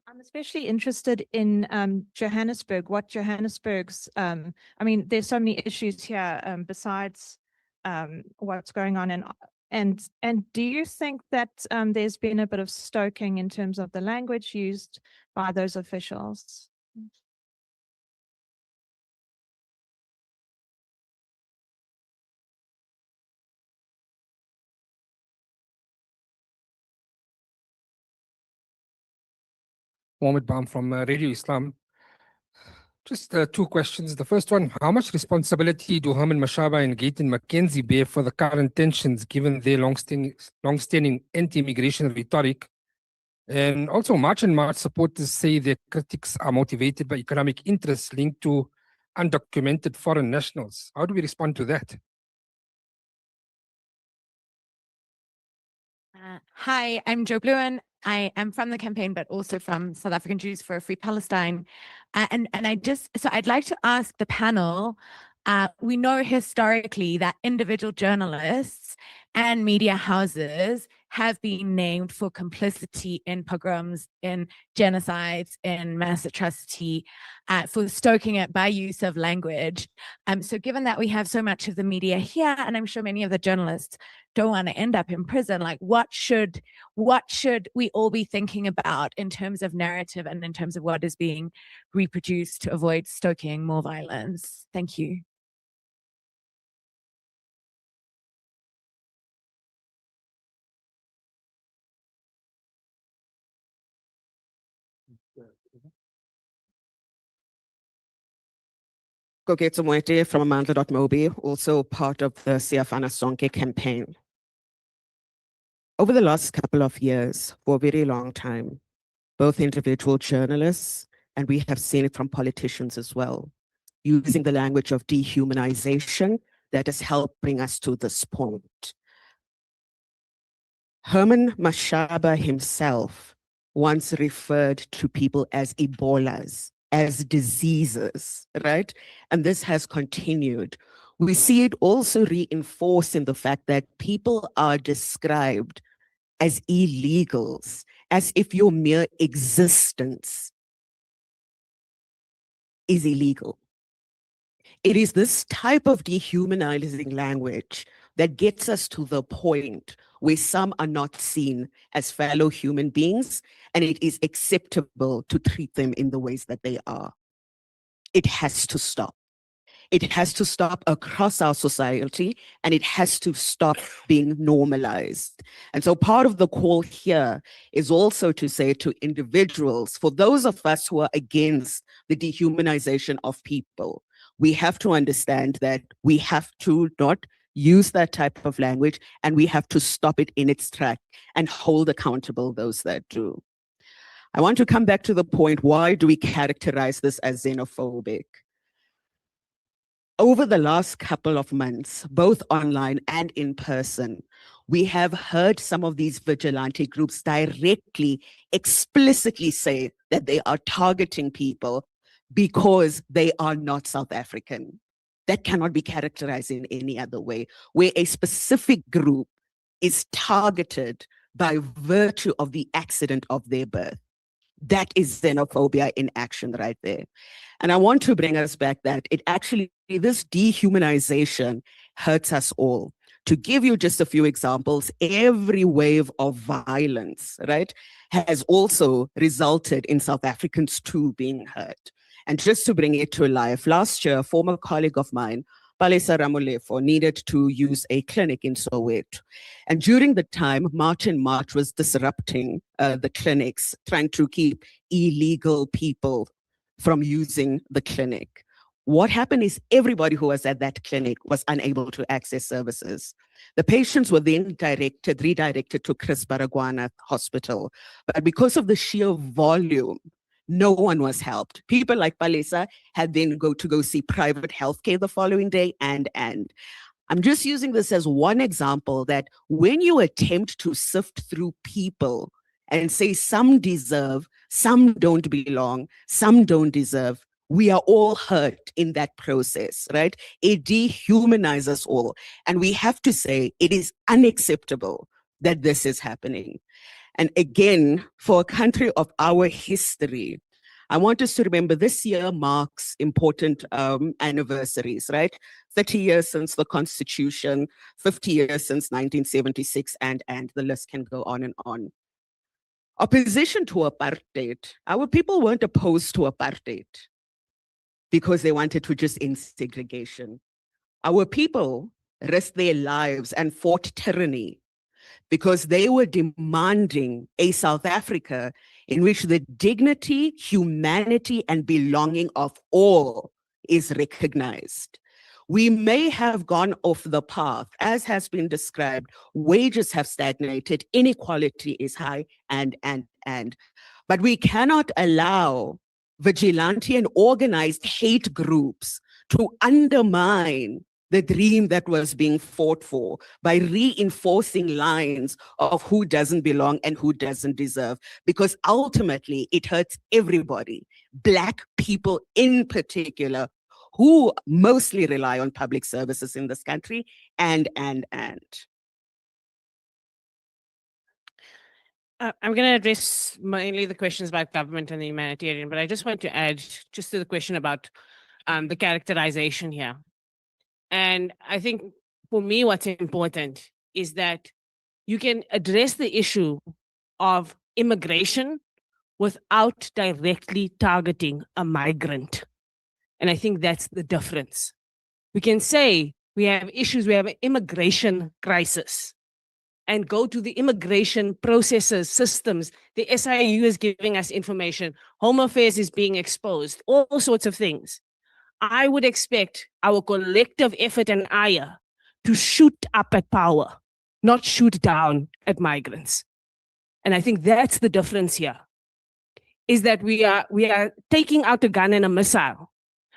I'm especially interested in Johannesburg, what Johannesburg's, I mean, there's so many issues here besides what's going on. And do you think that there's been a bit of stoking in terms of the language used by those officials? Mohammed Baum from Radio Islam. Just two questions. The first one, how much responsibility do Herman Mashaba and Gayton Mackenzie bear for the current tensions given their long-standing anti-immigration rhetoric? And also, March and March supporters say their critics are motivated by economic interests linked to undocumented foreign nationals. How do we respond to that? Hi, I'm Jo Bluin. I am from the campaign, but also from South African Jews for a Free Palestine. And I'd like to ask the panel, we know historically that individual journalists and media houses have been named for complicity in pogroms, in genocides, in mass atrocity, for stoking it by use of language. So given that we have so much of the media here, and I'm sure many of the journalists don't want to end up in prison, like what should we all be thinking about in terms of narrative and in terms of what is being reproduced to avoid stoking more violence? Thank you. Koketso Moeti from Amandla.mobi, also part of the Siafana Sonke campaign. Over the last couple of years, for a very long time, both individual journalists, and we have seen it from politicians as well, using the language of dehumanization that has helped bring us to this point. Herman Mashaba himself once referred to people as Ebolas, as diseases, right? And this has continued. We see it also reinforced in the fact that people are described as illegals, as if your mere existence is illegal. It is this type of dehumanizing language that gets us to the point where some are not seen as fellow human beings, and it is acceptable to treat them in the ways that they are. It has to stop. It has to stop across our society, and it has to stop being normalized. And so part of the call here is also to say to individuals, for those of us who are against the dehumanization of people, we have to understand that we have to not use that type of language, and we have to stop it in its track and hold accountable those that do. I want to come back to the point, why do we characterize this as xenophobic? Over the last couple of months, both online and in person, we have heard some of these vigilante groups directly, explicitly say that they are targeting people because they are not South African. That cannot be characterized in any other way, where a specific group is targeted by virtue of the accident of their birth. That is xenophobia in action right there. And I want to bring us back that it actually, this dehumanization hurts us all. To give you just a few examples, every wave of violence, right, has also resulted in South Africans too being hurt. And just to bring it to life, last year, a former colleague of mine Palesa Ramolefo needed to use a clinic in Soweto. And during the time, March and March was disrupting the clinics, trying to keep illegal people from using the clinic. What happened is everybody who was at that clinic was unable to access services. The patients were then redirected to Chris Baragwana Hospital. But because of the sheer volume, no one was helped. People like Palesa had then go see private healthcare the following day and. I'm just using this as one example that when you attempt to sift through people and say some deserve, some don't belong, some don't deserve, we are all hurt in that process, right? It dehumanizes us all. And we have to say it is unacceptable that this is happening. And again, for a country of our history, I want us to remember this year marks important anniversaries, right? 30 years since the Constitution, 50 years since 1976, and the list can go on and on. Opposition to apartheid, our people weren't opposed to apartheid because they wanted to just end segregation. Our people risked their lives and fought tyranny because they were demanding a South Africa in which the dignity, humanity, and belonging of all is recognized. We may have gone off the path, as has been described. Wages have stagnated, inequality is high, and. But we cannot allow vigilante and organized hate groups to undermine the dream that was being fought for by reinforcing lines of who doesn't belong and who doesn't deserve, because ultimately it hurts everybody, Black people in particular, who mostly rely on public services in this country, and. I'm going to address mainly the questions about government and the humanitarian, but I just want to add just to the question about the characterization here. And I think for me, what's important is that you can address the issue of immigration without directly targeting a migrant. And I think that's the difference. We can say we have issues, we have an immigration crisis, and go to the immigration processes, systems. The SIU is giving us information. Home Affairs is being exposed, all sorts of things. I would expect our collective effort and ire to shoot up at power, not shoot down at migrants. And I think that's the difference here, is that we are taking out a gun and a missile,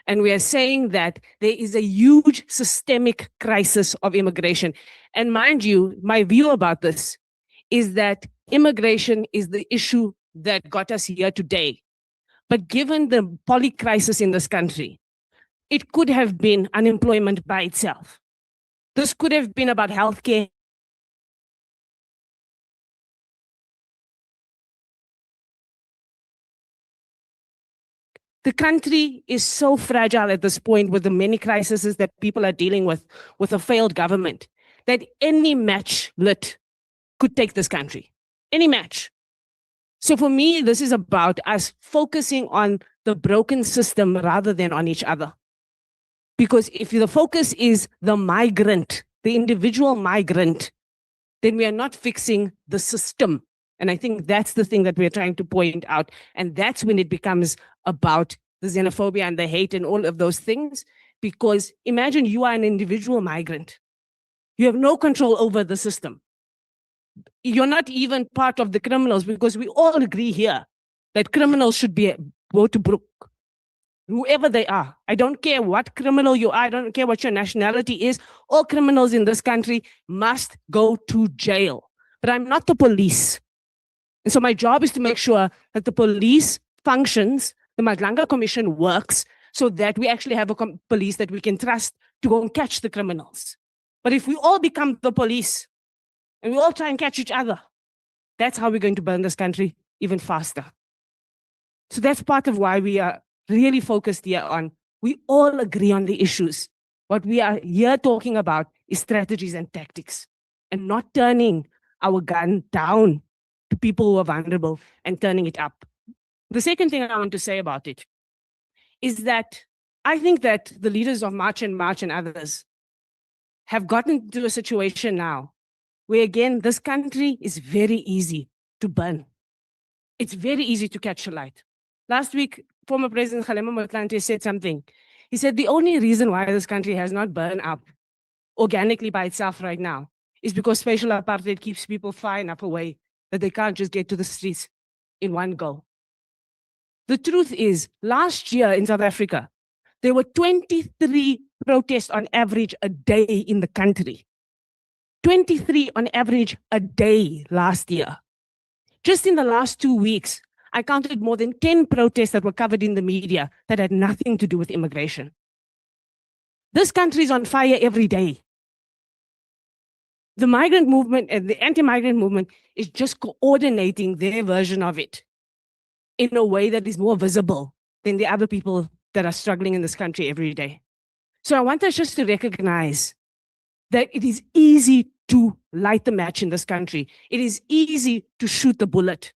and we are saying that there is a huge systemic crisis of immigration. And mind you, my view about this is that immigration is the issue that got us here today. But given the poly crisis in this country, it could have been unemployment by itself. This could have been about healthcare. The country is so fragile at this point with the many crises that people are dealing with a failed government, that any match lit could take this country, any match. So for me, this is about us focusing on the broken system rather than on each other. Because if the focus is the migrant, the individual migrant, then we are not fixing the system. And I think that's the thing that we're trying to point out. And that's when it becomes about the xenophobia and the hate and all of those things. Because imagine you are an individual migrant. You have no control over the system. You're not even part of the criminals, because we all agree here that criminals should go to Brook. Whoever they are. I don't care what criminal you are. I don't care what your nationality is. All criminals in this country must go to jail. But I'm not the police. And so my job is to make sure that the police functions, the Madlanga Commission works, so that we actually have a police that we can trust to go and catch the criminals. But if we all become the police and we all try and catch each other, that's how we're going to burn this country even faster. So that's part of why we are really focused here on, we all agree on the issues. What we are here talking about is strategies and tactics, and not turning our gun down to people who are vulnerable and turning it up. The second thing I want to say about it is that I think that the leaders of March and others have gotten to a situation now where, again, this country is very easy to burn. It's very easy to catch a light. Last week, former President Kgalema Motlanthe said something. He said the only reason why this country has not burned up organically by itself right now is because spatial apartheid keeps people far enough away that they can't just get to the streets in one go. The truth is, last year in South Africa, there were 23 protests on average a day in the country. 23 on average a day last year. Just in the last 2 weeks, I counted more than 10 protests that were covered in the media that had nothing to do with immigration. This country is on fire every day. The migrant movement and the anti-migrant movement is just coordinating their version of it in a way that is more visible than the other people that are struggling in this country every day. So I want us just to recognize that it is easy to light the match in this country. It is easy to shoot the bullet.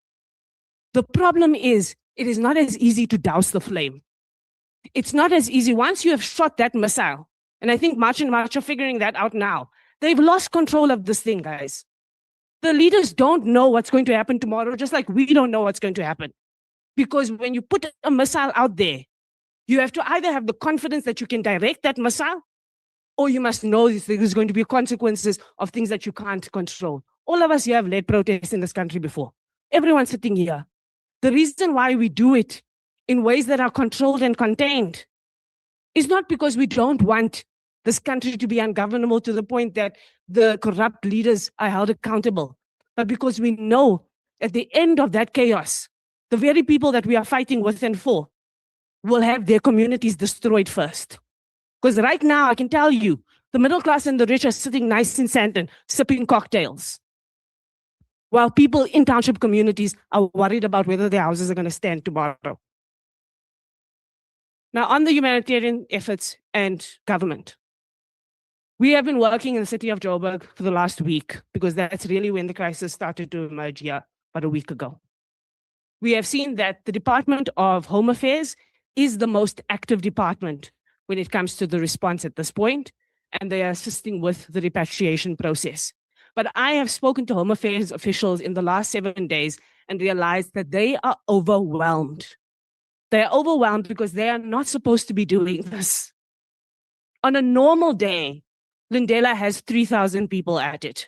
The problem is, it is not as easy to douse the flame. It's not as easy. Once you have shot that missile, and I think March and March are figuring that out now, they've lost control of this thing, guys. The leaders don't know what's going to happen tomorrow, just like we don't know what's going to happen. Because when you put a missile out there, you have to either have the confidence that you can direct that missile, or you must know there's going to be consequences of things that you can't control. All of us here have led protests in this country before. Everyone sitting here. The reason why we do it in ways that are controlled and contained is not because we don't want this country to be ungovernable to the point that the corrupt leaders are held accountable, but because we know at the end of that chaos, the very people that we are fighting with and for will have their communities destroyed first. Because right now, I can tell you, the middle class and the rich are sitting nice in Sandton, sipping cocktails, while people in township communities are worried about whether their houses are going to stand tomorrow. Now, on the humanitarian efforts and government, we have been working in the city of Joburg for the last week, because that's really when the crisis started to emerge here about a week ago. We have seen that the Department of Home Affairs is the most active department when it comes to the response at this point, and they are assisting with the repatriation process. But I have spoken to Home Affairs officials in the last 7 days and realized that they are overwhelmed. They are overwhelmed because they are not supposed to be doing this. On a normal day, Lindela has 3,000 people at it,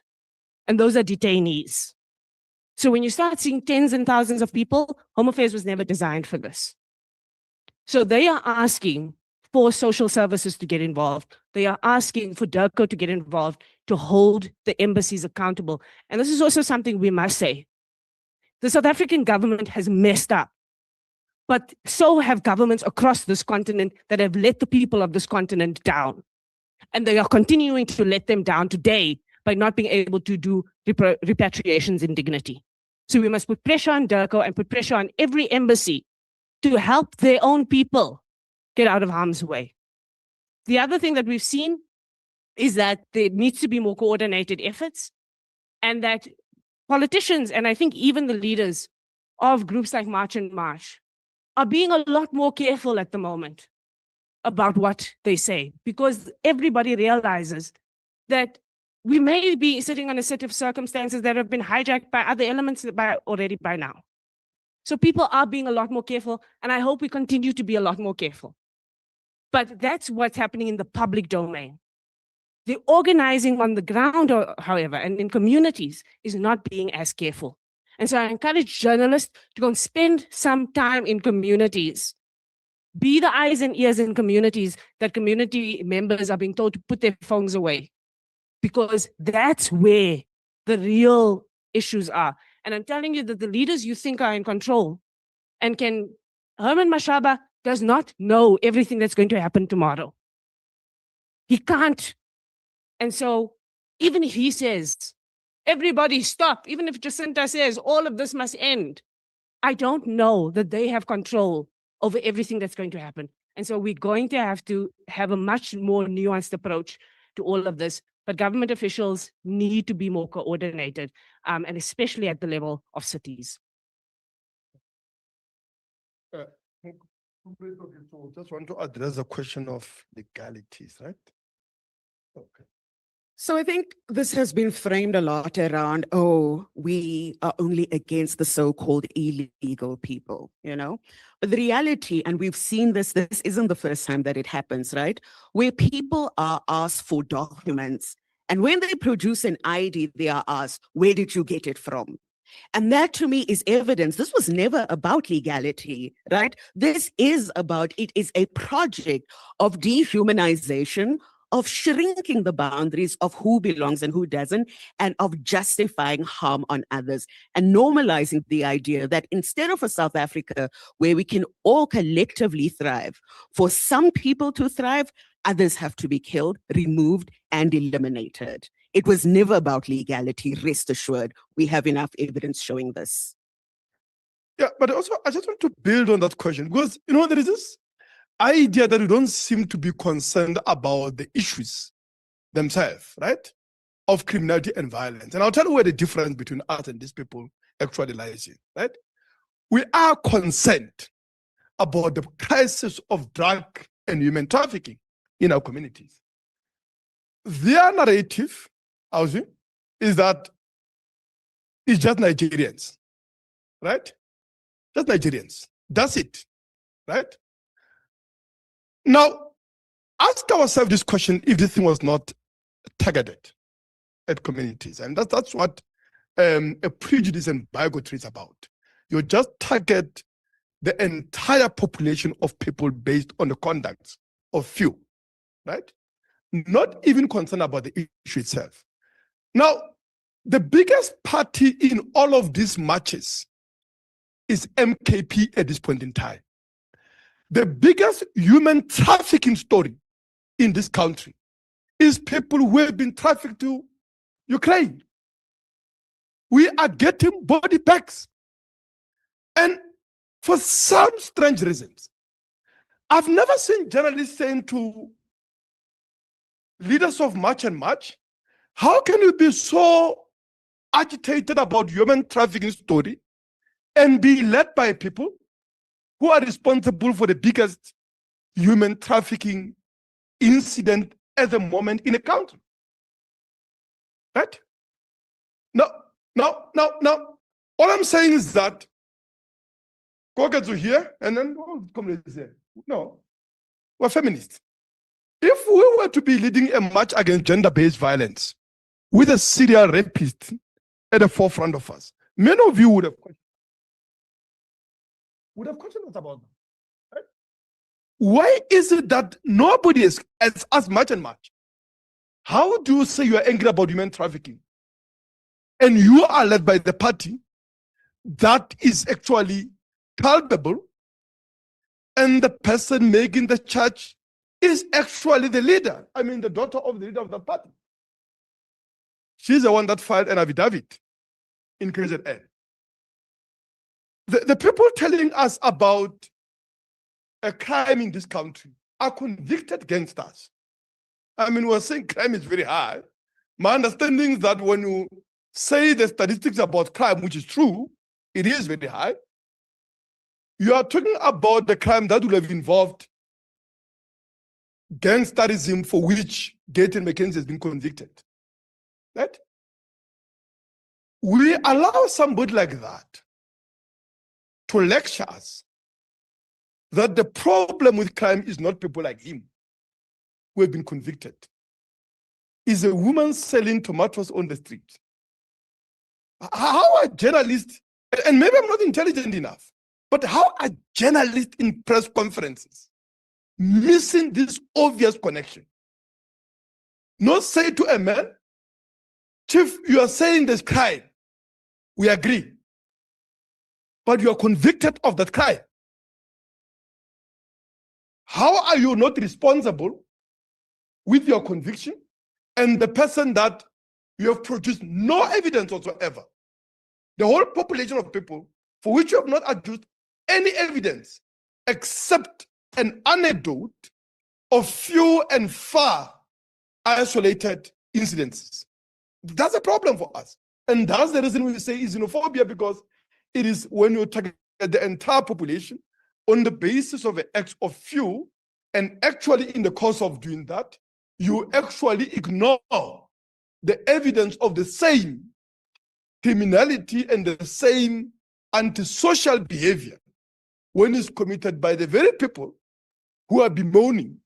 and those are detainees. So when you start seeing tens and thousands of people, Home Affairs was never designed for this. So they are asking for social services to get involved. They are asking for DIRCO to get involved to hold the embassies accountable. And this is also something we must say. The South African government has messed up, but so have governments across this continent that have let the people of this continent down. And they are continuing to let them down today by not being able to do repatriations in dignity. So we must put pressure on DIRCO and put pressure on every embassy to help their own people get out of harm's way. The other thing that we've seen is that there needs to be more coordinated efforts, and that politicians, and I think even the leaders of groups like March and March, are being a lot more careful at the moment about what they say, because everybody realizes that we may be sitting on a set of circumstances that have been hijacked by other elements already by now. So people are being a lot more careful, and I hope we continue to be a lot more careful. But that's what's happening in the public domain. The organizing on the ground, however, and in communities is not being as careful. And so I encourage journalists to go and spend some time in communities. Be the eyes and ears in communities that community members are being told to put their phones away, because that's where the real issues are. And I'm telling you that the leaders you think are in control and Herman Mashaba does not know everything that's going to happen tomorrow. He can't. And so even if he says, everybody stop, even if Jacinta says all of this must end, I don't know that they have control over everything that's going to happen. And so we're going to have a much more nuanced approach to all of this. But government officials need to be more coordinated, and especially at the level of cities. Okay, so just want to address the question of legalities, right? Okay. So I think this has been framed a lot around, oh, we are only against the so-called illegal people, you know? But the reality, and we've seen this isn't the first time that it happens, right? Where people are asked for documents, and when they produce an ID, they are asked, where did you get it from? And that to me is evidence. This was never about legality, right? This is about, it is a project of dehumanization, of shrinking the boundaries of who belongs and who doesn't, and of justifying harm on others, and normalizing the idea that instead of a South Africa where we can all collectively thrive, for some people to thrive, others have to be killed, removed, and eliminated. It was never about legality, rest assured. We have enough evidence showing this. Yeah, but also I just want to build on that question because, you know, there is this idea that we don't seem to be concerned about the issues themselves, right? Of criminality and violence. And I'll tell you where the difference between us and these people actually lies in, right? We are concerned about the crisis of drug and human trafficking in our communities. Their narrative, is that it's just Nigerians, right? Just Nigerians. That's it, right? Now, ask ourselves this question if this thing was not targeted at communities. And that's what a prejudice and bigotry is about. You just target the entire population of people based on the conduct of few, right? Not even concerned about the issue itself. Now, the biggest party in all of these marches is MKP at this point in time. The biggest human trafficking story in this country is people who have been trafficked to Ukraine. We are getting body bags. And for some strange reasons, I've never seen journalists saying to leaders of March and March, how can you be so agitated about human trafficking story and be led by people who are responsible for the biggest human trafficking incident at the moment in a country? Right? Now, all I'm saying is that go get to here and then communities here. No, we're feminists. If we were to be leading a march against gender-based violence with a serial rapist at the forefront of us, many of you would have questioned us about that. Right? Why is it that nobody is as much and much? How do you say you are angry about human trafficking and you are led by the party that is actually culpable, and the person making the charge is actually the leader? I mean, the daughter of the leader of the party. She's the one that filed an affidavit in KZN. The people telling us about a crime in this country are convicted gangsters. I mean, we're saying crime is very high. My understanding is that when you say the statistics about crime, which is true, it is very high. You are talking about the crime that will have involved gangsterism for which Gaten McKenzie has been convicted. Right? We allow somebody like that to lecture us that the problem with crime is not people like him who have been convicted. Is a woman selling tomatoes on the street. How are journalists, and maybe I'm not intelligent enough, but how are journalists in press conferences missing this obvious connection? Not say to a man, Chief, you are saying there's crime. We agree. But you are convicted of that crime. How are you not responsible with your conviction and the person that you have produced no evidence whatsoever? The whole population of people for which you have not adduced any evidence except an anecdote of few and far isolated incidences. That's a problem for us. And that's the reason we say is xenophobia, because it is when you target the entire population on the basis of an act of few, and actually in the course of doing that, you actually ignore the evidence of the same criminality and the same antisocial behavior when it's committed by the very people who are bemoaning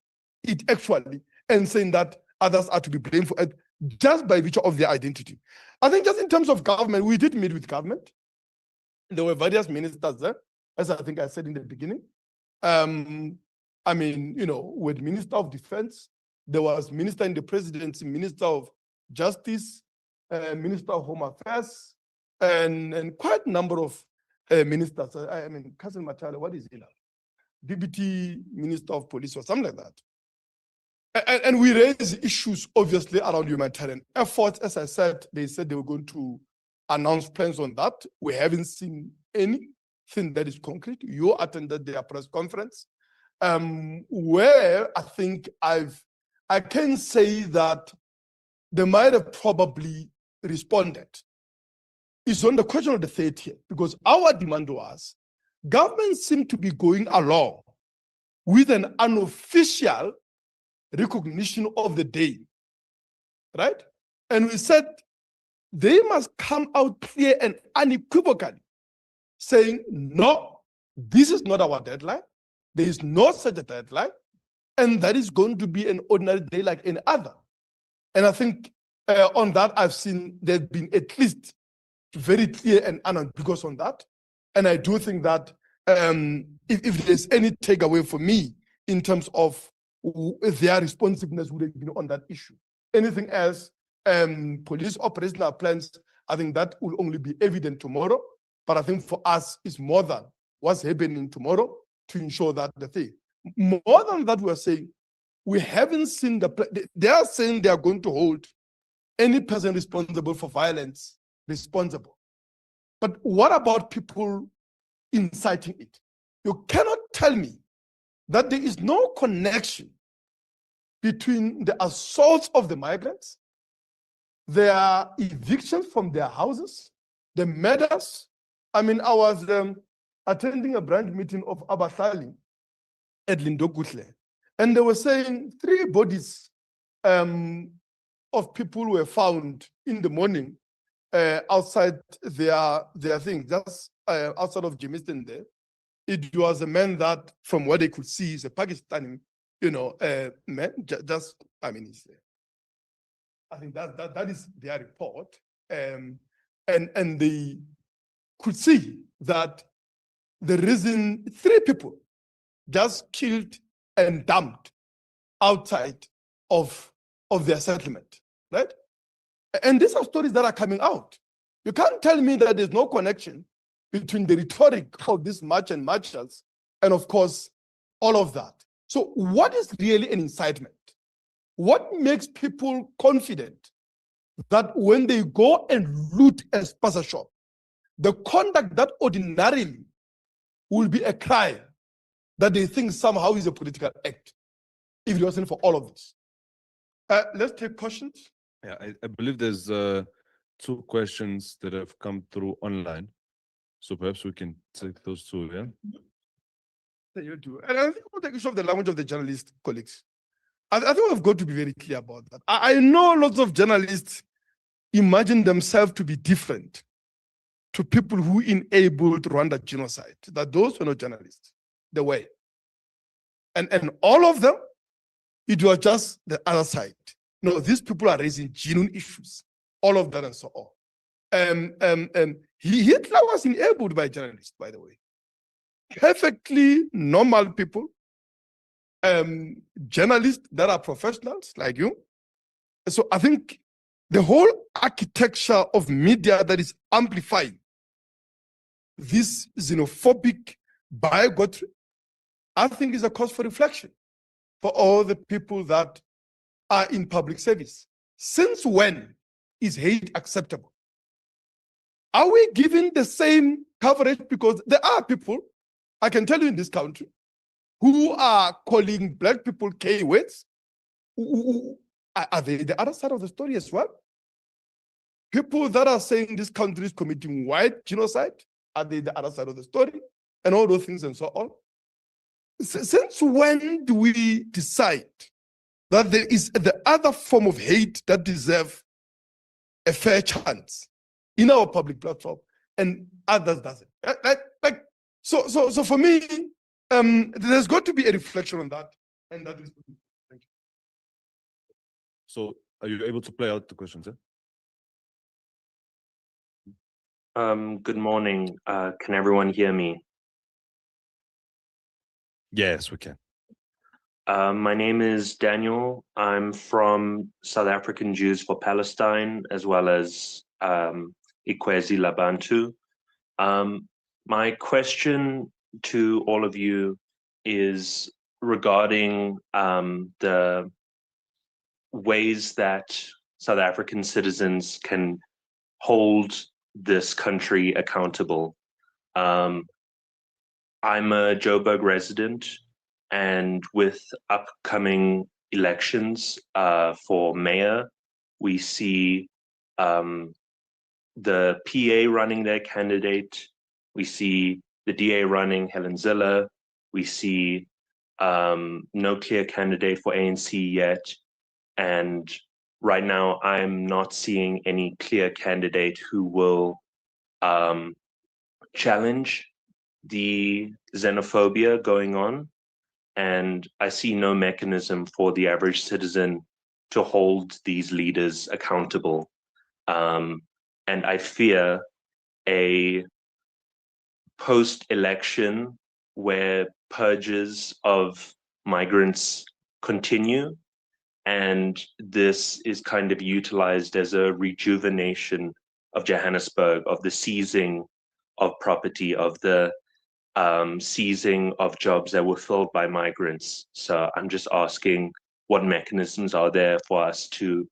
it actually and saying that others are to be blamed for it just by virtue of their identity. I think just in terms of government, we did meet with government. There were various ministers there, as I think I said in the beginning. I mean, you know, with Minister of Defense, there was Minister in the Presidency, Minister of Justice, Minister of Home Affairs, and quite a number of ministers. I mean, Cousin Matala, what is he now? Deputy Minister of Police or something like that. And we raised issues, obviously, around humanitarian efforts. As I said, they said they were going to announce plans on that. We haven't seen anything that is concrete. You attended their press conference, where I think I can say that they might have probably responded. It's on the question of the 30th, because our demand was, government seemed to be going along with an unofficial recognition of the day, right? And we said they must come out clear and unequivocally saying, no, this is not our deadline. There is no such a deadline. And that is going to be an ordinary day like any other. And I think on that, I've seen there's been at least very clear and unambiguous on that. And I do think that if there's any takeaway for me in terms of their responsiveness would have been on that issue. Anything else, police operational plans, I think that will only be evident tomorrow. But I think for us, it's more than what's happening tomorrow to ensure that the thing. More than that, we're saying we haven't seen they are saying they are going to hold any person responsible for violence responsible. But what about people inciting it? You cannot tell me that there is no connection between the assaults of the migrants, their evictions from their houses, the murders. I mean, I was attending a branch meeting of Abahlali at Lindokuhle, and they were saying 3 bodies of people were found in the morning outside their thing, just outside of Jamestown there. It was a man that, from what they could see, is a Pakistani, man. I mean, he's there. I think that is their report, and they could see that the reason 3 people just killed and dumped outside of their settlement, right? And these are stories that are coming out. You can't tell me that there's no connection between the rhetoric of this march and marchers and, of course, all of that. So what is really an incitement? What makes people confident that when they go and loot a spaza shop, the conduct that ordinarily will be a crime, that they think somehow is a political act, if it wasn't for all of this? Let's take questions. Yeah, I believe there's 2 questions that have come through online. So perhaps we can take those 2, yeah? You do. And I think we'll take issue of the language of the journalist colleagues. I think we've got to be very clear about that. I know lots of journalists imagine themselves to be different to people who enabled Rwanda genocide, that those were not journalists. They were. And all of them, it was just the other side. No, these people are raising genuine issues, all of that and so on. Hitler was enabled by journalists, by the way. Perfectly normal people, journalists that are professionals like you. So I think the whole architecture of media that is amplifying this xenophobic bigotry, I think is a cause for reflection for all the people that are in public service. Since when is hate acceptable? Are we giving the same coverage? Because there are people, I can tell you in this country, who are calling Black people K-words. Are they the other side of the story as well? People that are saying this country is committing white genocide, are they the other side of the story? And all those things and so on. Since when do we decide that there is the other form of hate that deserve a fair chance in our public platform and others doesn't? So for me, there's got to be a reflection on that, and that is. Thank you. So are you able to play out the questions? Good morning. Can everyone hear me? Yes, we can. My name is Daniel. I'm from South African Jews for Palestine, as well as Ikwezi Labantu. My question to all of you is regarding the ways that South African citizens can hold this country accountable. I'm a Joburg resident, and with upcoming elections for mayor, we see the PA running their candidate, we see the DA running Helen Zille, we see no clear candidate for ANC yet, and right now I'm not seeing any clear candidate who will challenge the xenophobia going on, and I see no mechanism for the average citizen to hold these leaders accountable. And I fear a post-election where purges of migrants continue, and this is kind of utilized as a rejuvenation of Johannesburg, of the seizing of property, of the seizing of jobs that were filled by migrants. So I'm just asking, what mechanisms are there for us to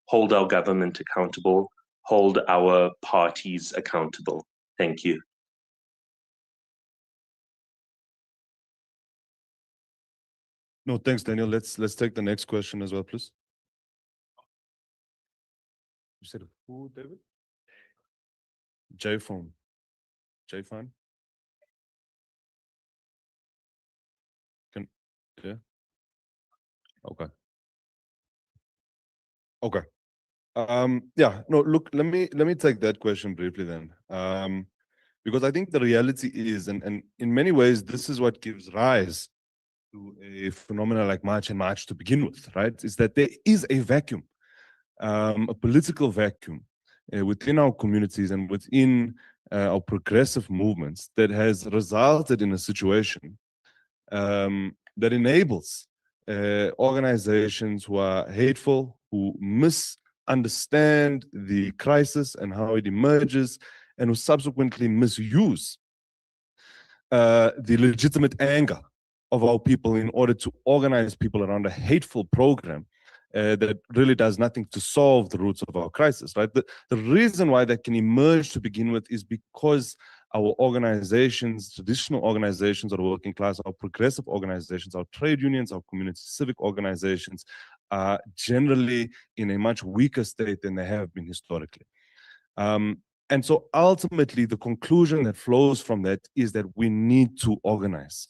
hold our government accountable, hold our parties accountable? Thank you. No, thanks, Daniel. Let's take the next question as well, please. You said who, David? J-Phone. J-Phone? Yeah. Okay. Okay. Yeah, no, look, let me take that question briefly then. Because I think the reality is, and in many ways, this is what gives rise to a phenomenon like March and March to begin with, right? Is that there is a vacuum, a political vacuum within our communities and within our progressive movements that has resulted in a situation that enables organizations who are hateful, who misunderstand the crisis and how it emerges, and who subsequently misuse the legitimate anger of our people in order to organize people around a hateful program that really does nothing to solve the roots of our crisis, right? The reason why that can emerge to begin with is because our organizations, traditional organizations of the working class, our progressive organizations, our trade unions, our community civic organizations are generally in a much weaker state than they have been historically. And so ultimately, the conclusion that flows from that is that we need to organize.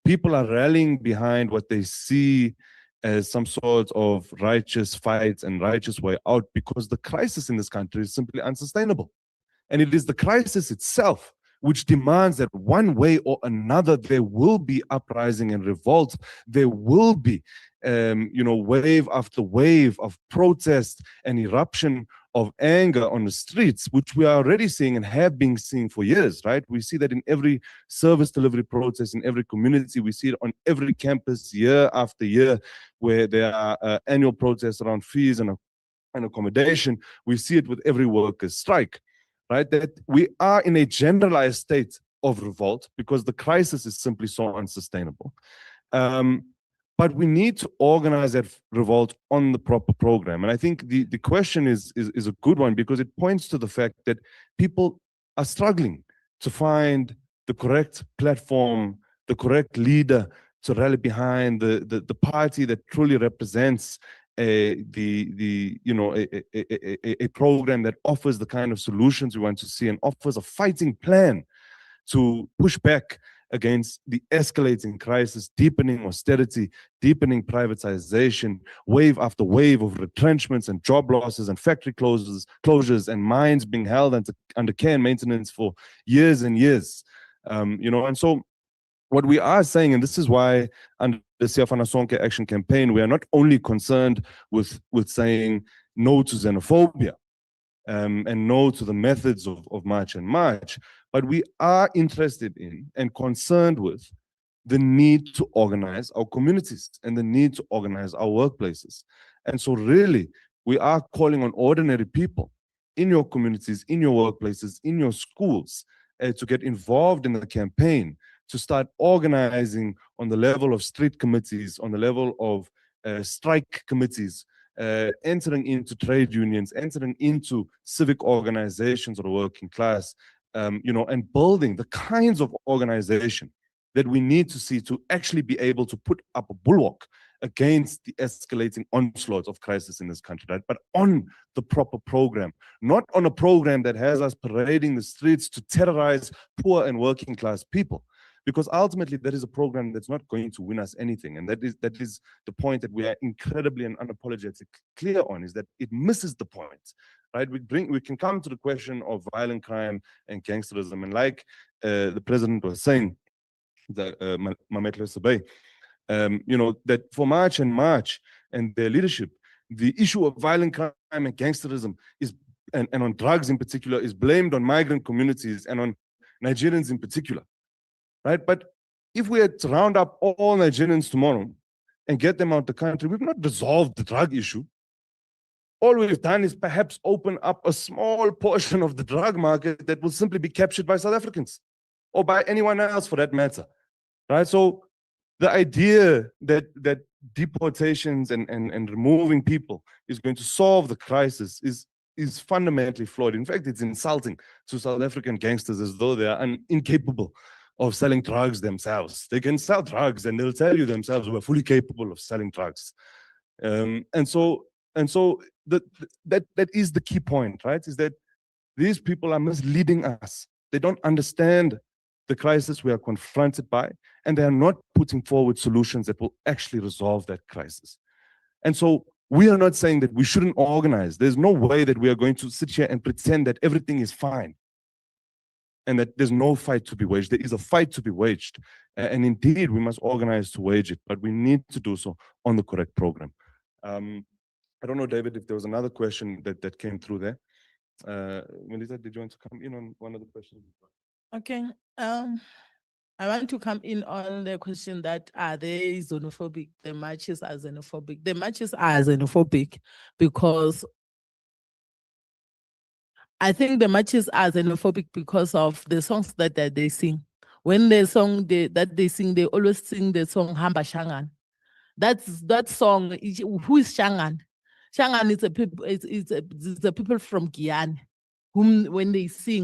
People are rallying behind what they see as some sort of righteous fight and righteous way out because the crisis in this country is simply unsustainable. And it is the crisis itself which demands that one way or another there will be uprising and revolt. There will be, wave after wave of protest and eruption of anger on the streets, which we are already seeing and have been seeing for years, right? We see that in every service delivery process, in every community. We see it on every campus year after year, where there are annual protests around fees and accommodation. We see it with every workers' strike, right? That we are in a generalized state of revolt because the crisis is simply so unsustainable. But we need to organize that revolt on the proper program. And I think the question is a good one because it points to the fact that people are struggling to find the correct platform, the correct leader to rally behind, the party that truly represents a program that offers the kind of solutions we want to see and offers a fighting plan to push back against the escalating crisis, deepening austerity, deepening privatization, wave after wave of retrenchments and job losses and factory closures and mines being held under care and maintenance for years and years. And so what we are saying, and this is why under the Siafana Sonke Action Campaign, we are not only concerned with saying no to xenophobia, and no to the methods of March and March, but we are interested in and concerned with the need to organize our communities and the need to organize our workplaces. And so really, we are calling on ordinary people in your communities, in your workplaces, in your schools, to get involved in the campaign, to start organizing on the level of street committees, on the level of strike committees, entering into trade unions, entering into civic organizations of the working class, and building the kinds of organization that we need to see to actually be able to put up a bulwark against the escalating onslaught of crisis in this country, right? But on the proper program, not on a program that has us parading the streets to terrorize poor and working class people. Because ultimately, that is a program that's not going to win us anything. And that is the point that we are incredibly and unapologetic clear on, is that it misses the point, right? We can come to the question of violent crime and gangsterism. And like the president was saying, Mametlo Sabay, that for March and their leadership, the issue of violent crime and gangsterism and on drugs in particular, is blamed on migrant communities and on Nigerians in particular. Right? But if we had to round up all Nigerians tomorrow and get them out the country, we've not resolved the drug issue. All we've done is perhaps open up a small portion of the drug market that will simply be captured by South Africans or by anyone else for that matter. Right? So the idea that deportations and removing people is going to solve the crisis is fundamentally flawed. In fact, it's insulting to South African gangsters, as though they are incapable of selling drugs themselves. They can sell drugs and they'll tell you themselves we're fully capable of selling drugs. And so that is the key point, right? Is that these people are misleading us. They don't understand the crisis we are confronted by, and they are not putting forward solutions that will actually resolve that crisis. And so we are not saying that we shouldn't organize. There's no way that we are going to sit here and pretend that everything is fine and that there's no fight to be waged. There is a fight to be waged. And indeed, we must organize to wage it, but we need to do so on the correct program. I don't know, David, if there was another question that came through there. Melissa, did you want to come in on one of the questions? Okay. I want to come in on the question that are they xenophobic? The marches are xenophobic. The marches are xenophobic because I think the marches are xenophobic because of the songs that they sing. When the song that they sing, they always sing the song Hamba Shangan. That song. Who is Shangan? Shangan is the people from Guyana, whom when they say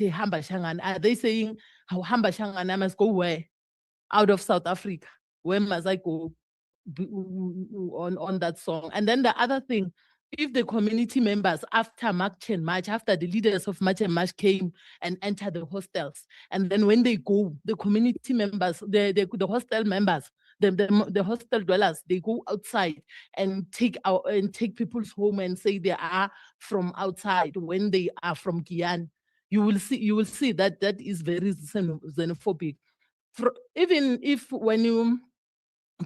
Hamba Shangan, are they saying how Hamba Shangan, I must go where? Out of South Africa. Where must I go on that song? And then the other thing, if the community members after March and March, after the leaders of March and March came and entered the hostels, and then when they go, the community members, the hostel members, the hostel dwellers, they go outside and take people's home and say they are from outside when they are from Guyana. You will see that is very xenophobic. Even if when you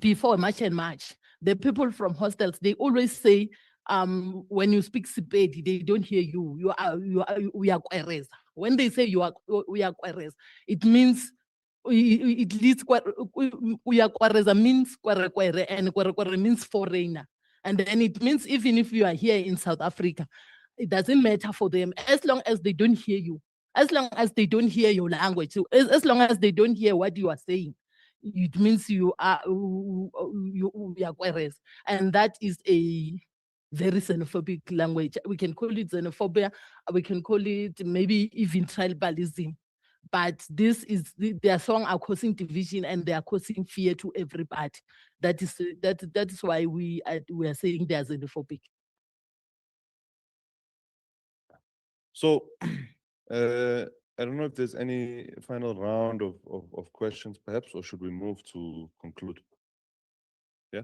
before March and March, the people from hostels, they always say, when you speak Sepedi, they don't hear you. We are Kwereza. When they say we are Kwereza, it means we are Kwereza means Kwere, and Kwere means foreigner. And then it means even if you are here in South Africa, it doesn't matter for them as long as they don't hear you, as long as they don't hear your language, as long as they don't hear what you are saying. It means we are Kwereza, and that is a very xenophobic language. We can call it xenophobia. We can call it maybe even tribalism. But their song are causing division and they are causing fear to everybody. That is why we are saying they are xenophobic. So I don't know if there's any final round of questions, perhaps, or should we move to conclude? Yeah.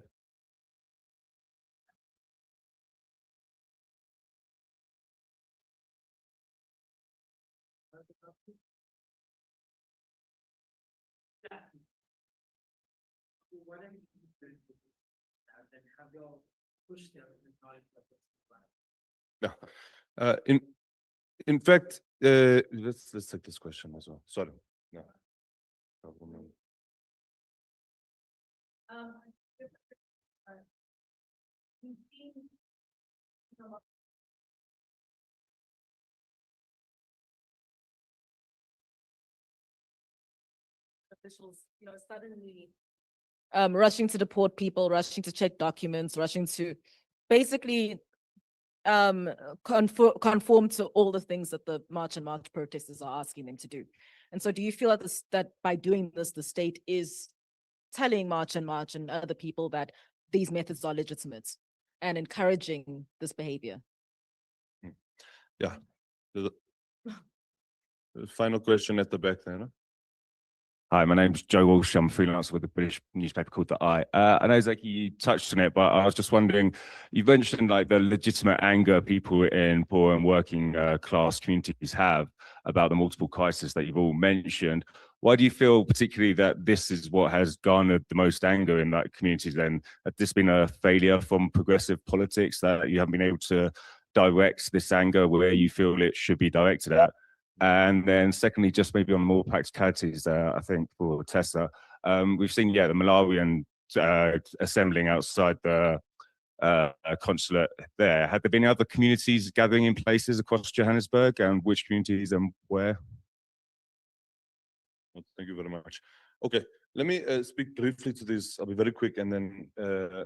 Yeah. In fact, let's take this question as well. Sorry. No. Officials, suddenly rushing to deport people, rushing to check documents, rushing to basically conform to all the things that the March and March protesters are asking them to do. And so do you feel that that by doing this, the state is telling March and other people that these methods are legitimate and encouraging this behavior? Yeah. The final question at the back there. No? Hi, my name's Joe Walsh. I'm a freelancer with a British newspaper called The Eye. I know, Zaki, you touched on it, but I was just wondering, you mentioned like the legitimate anger people in poor and working class communities have about the multiple crises that you've all mentioned. Why do you feel particularly that this is what has garnered the most anger in that community then? Has this been a failure from progressive politics that you haven't been able to direct this anger where you feel it should be directed at? And then secondly, just maybe on more practicalities, I think for Tessa, we've seen, the Malawian assembling outside the consulate there. Have there been other communities gathering in places across Johannesburg, and which communities and where? Thank you very much. Okay, let me speak briefly to this. I'll be very quick, and then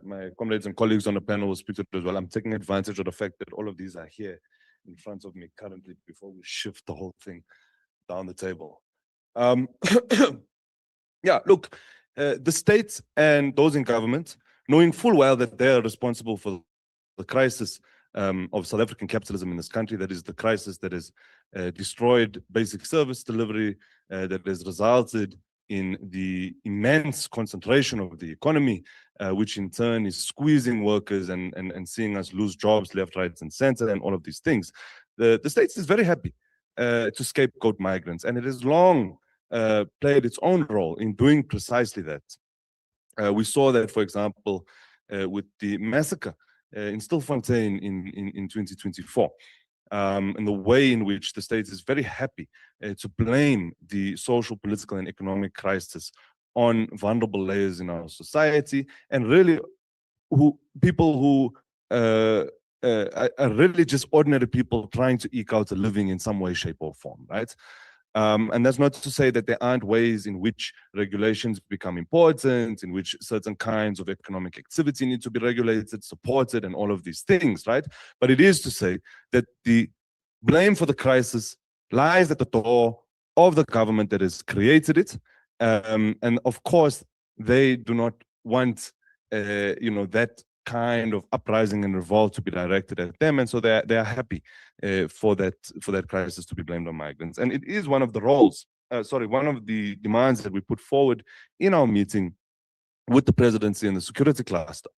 my comrades and colleagues on the panel will speak to it as well. I'm taking advantage of the fact that all of these are here in front of me currently before we shift the whole thing down the table. Yeah, look, the state and those in government, knowing full well that they are responsible for the crisis of South African capitalism in this country, that is the crisis that has destroyed basic service delivery, that has resulted in the immense concentration of the economy, which in turn is squeezing workers and seeing us lose jobs left, right, and center, and all of these things. The state is very happy to scapegoat migrants, and it has long played its own role in doing precisely that. We saw that, for example, with the massacre in Stilfontein in 2024. And the way in which the state is very happy to blame the social, political, and economic crisis on vulnerable layers in our society, and really people who are really just ordinary people trying to eke out a living in some way, shape, or form, right? And that's not to say that there aren't ways in which regulations become important, in which certain kinds of economic activity need to be regulated, supported, and all of these things, right? But it is to say that the blame for the crisis lies at the door of the government that has created it. And of course, they do not want, that kind of uprising and revolt to be directed at them, and so they are happy for that crisis to be blamed on migrants. And it is one of the one of the demands that we put forward in our meeting with the presidency and the security cluster,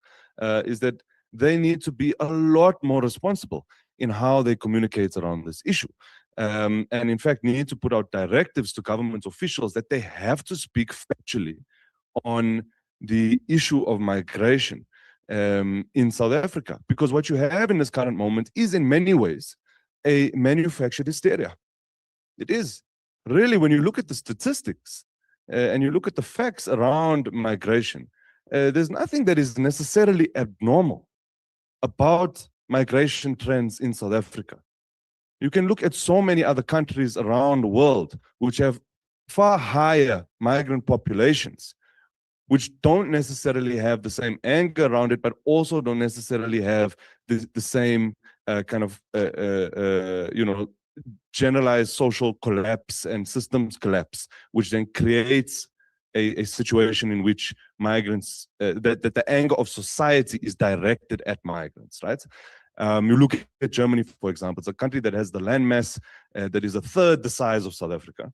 is that they need to be a lot more responsible in how they communicate around this issue. And in fact, need to put out directives to government officials that they have to speak factually on the issue of migration in South Africa, because what you have in this current moment is in many ways a manufactured hysteria. It is really, when you look at the statistics and you look at the facts around migration, there's nothing that is necessarily abnormal about migration trends in South Africa. You can look at so many other countries around the world which have far higher migrant populations, which don't necessarily have the same anger around it, but also don't necessarily have the same kind of, generalized social collapse and systems collapse, which then creates a situation in which migrants, that the anger of society is directed at migrants, right? You look at Germany, for example, it's a country that has the landmass that is a third the size of South Africa,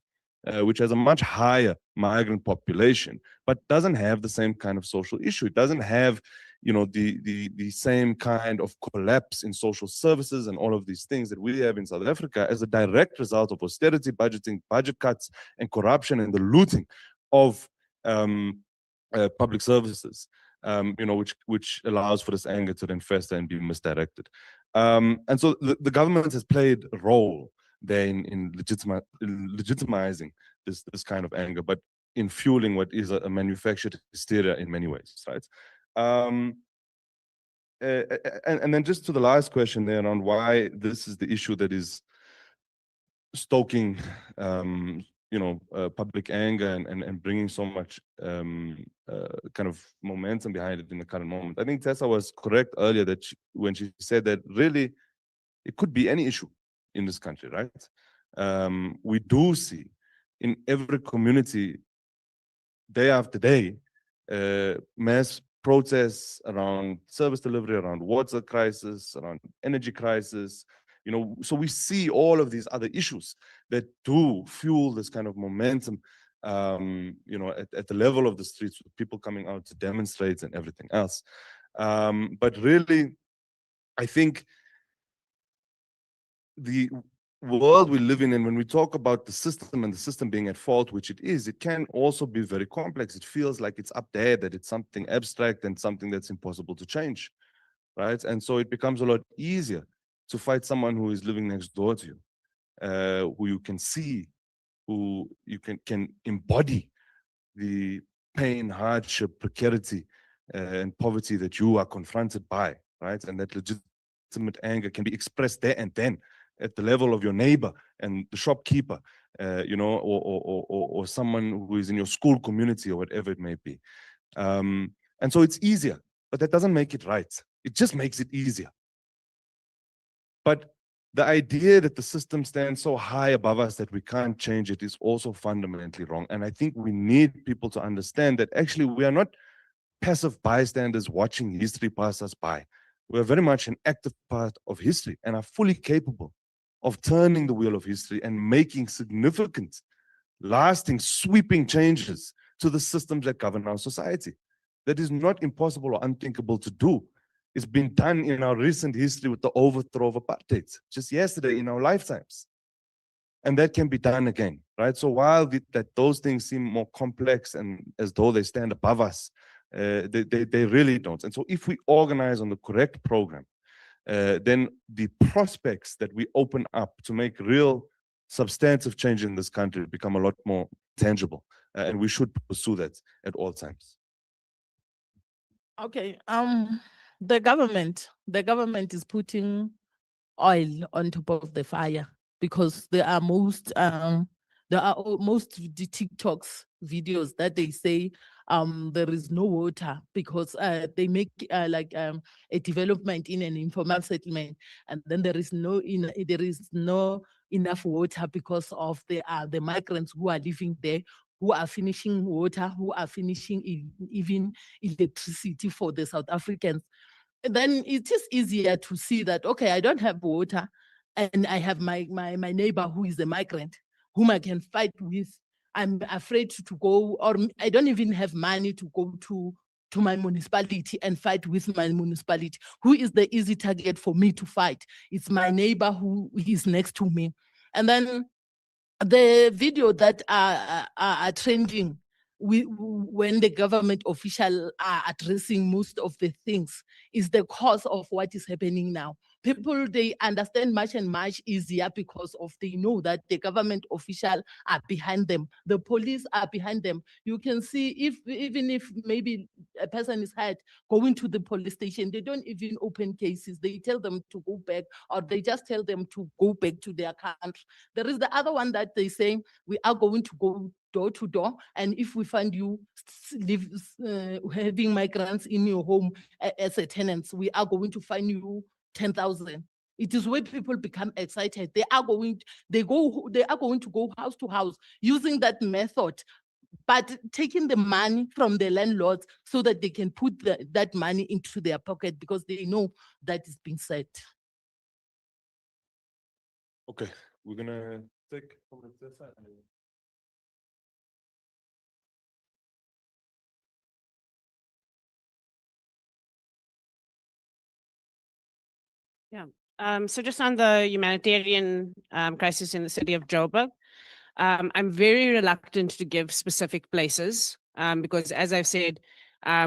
which has a much higher migrant population, but doesn't have the same kind of social issue. It doesn't have, the same kind of collapse in social services and all of these things that we have in South Africa as a direct result of austerity budgeting, budget cuts, and corruption and the looting of public services. Which allows for this anger to then fester and be misdirected. And so the government has played a role there in legitimizing this kind of anger, but in fueling what is a manufactured hysteria in many ways, right? And then just to the last question there on why this is the issue that is stoking public anger and bringing so much kind of momentum behind it in the current moment. I think Tessa was correct earlier that when she said that really it could be any issue in this country, right? We do see in every community, day after day, mass protests around service delivery, around water crisis, around energy crisis. So we see all of these other issues that do fuel this kind of momentum, at the level of the streets, with people coming out to demonstrate and everything else. But really, I think the world we live in, and when we talk about the system and the system being at fault, which it is, it can also be very complex. It feels like it's up there, that it's something abstract and something that's impossible to change, right? And so it becomes a lot easier to fight someone who is living next door to you, who you can see, who you can embody the pain, hardship, precarity, and poverty that you are confronted by, right? And that legitimate anger can be expressed there and then at the level of your neighbor and the shopkeeper, or someone who is in your school community or whatever it may be. And so it's easier, but that doesn't make it right. It just makes it easier. But the idea that the system stands so high above us that we can't change it is also fundamentally wrong. And I think we need people to understand that actually we are not passive bystanders watching history pass us by. We are very much an active part of history and are fully capable of turning the wheel of history and making significant, lasting, sweeping changes to the systems that govern our society. That is not impossible or unthinkable to do. It's been done in our recent history with the overthrow of apartheid, just yesterday in our lifetimes. And that can be done again, right? So while those things seem more complex and as though they stand above us, they really don't. And so if we organize on the correct program, then the prospects that we open up to make real substantive change in this country become a lot more tangible. And we should pursue that at all times. Okay. The government is putting oil on top of the fire because there are most the TikToks videos that they say there is no water because they make a development in an informal settlement, and then there is no enough water because of the migrants who are living there, who are finishing water, who are finishing even electricity for the South Africans. And then it is easier to see that, okay, I don't have water and I have my neighbor who is a migrant whom I can fight with. I'm afraid to go, or I don't even have money to go to my municipality and fight with my municipality. Who is the easy target for me to fight? It's my neighbor who is next to me. And then the video that are trending when the government officials are addressing most of the things is the cause of what is happening now. People, they understand much easier because they know that the government officials are behind them. The police are behind them. You can see even if maybe a person is hurt, going to the police station, they don't even open cases. They tell them to go back, or they just tell them to go back to their country. There is the other one that they say, we are going to go door to door, and if we find you having migrants in your home as a tenant, we are going to find you 10,000. It is where people become excited. They are going to go house to house using that method. but taking the money from the landlords so that they can put that money into their pocket because they know that is being said. Okay, we're gonna take from the side. So just on the humanitarian crisis in the city of Joburg, I'm very reluctant to give specific places because, as I've said,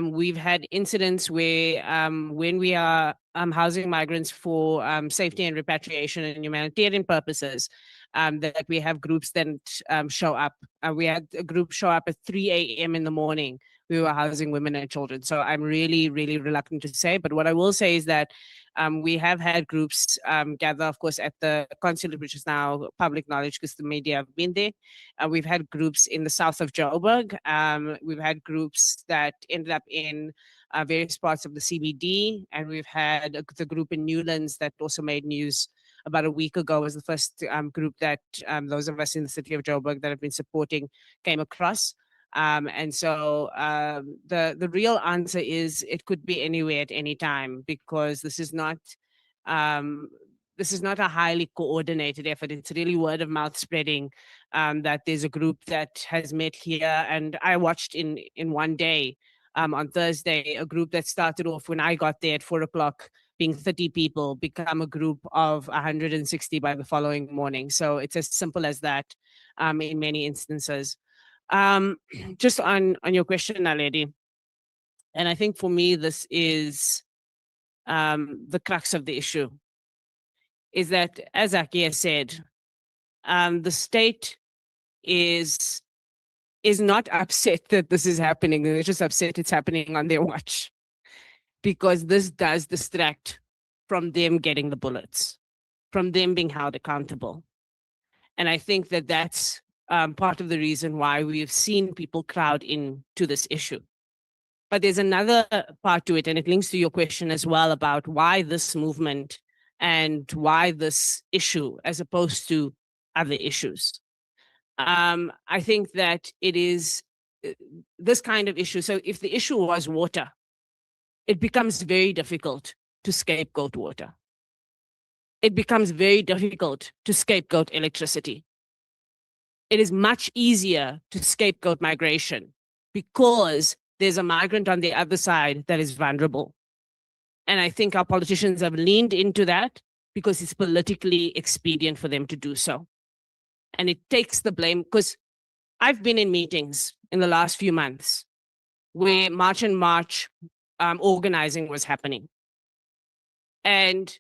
we've had incidents where when we are housing migrants for safety and repatriation and humanitarian purposes, that we have groups that show up. We had a group show up at 3 a.m. in the morning. We were housing women and children. So I'm really, really reluctant to say. But what I will say is that we have had groups gather, of course, at the consulate, which is now public knowledge because the media have been there. We've had groups in the south of Joburg. We've had groups that ended up in various parts of the CBD. And we've had the group in Newlands that also made news about a week ago, was the first group that those of us in the city of Joburg that have been supporting came across. And so the real answer is it could be anywhere at any time because this is not a highly coordinated effort. It's really word of mouth spreading that there's a group that has met here. And I watched in one day on Thursday, a group that started off when I got there at 4 o'clock being 30 people become a group of 160 by the following morning. So it's as simple as that in many instances. Just on your question, Naledi, and I think for me, this is the crux of the issue, is that, as Aki has said, the state is not upset that this is happening. They're just upset it's happening on their watch because this does distract from them getting the bullets, from them being held accountable. And I think that that's part of the reason why we've seen people crowd into this issue. But there's another part to it, and it links to your question as well about why this movement and why this issue as opposed to other issues. I think that it is this kind of issue. So if the issue was water, it becomes very difficult to scapegoat water. It becomes very difficult to scapegoat electricity. It is much easier to scapegoat migration because there's a migrant on the other side that is vulnerable. And I think our politicians have leaned into that because it's politically expedient for them to do so. And it takes the blame, because I've been in meetings in the last few months where March and March organizing was happening. And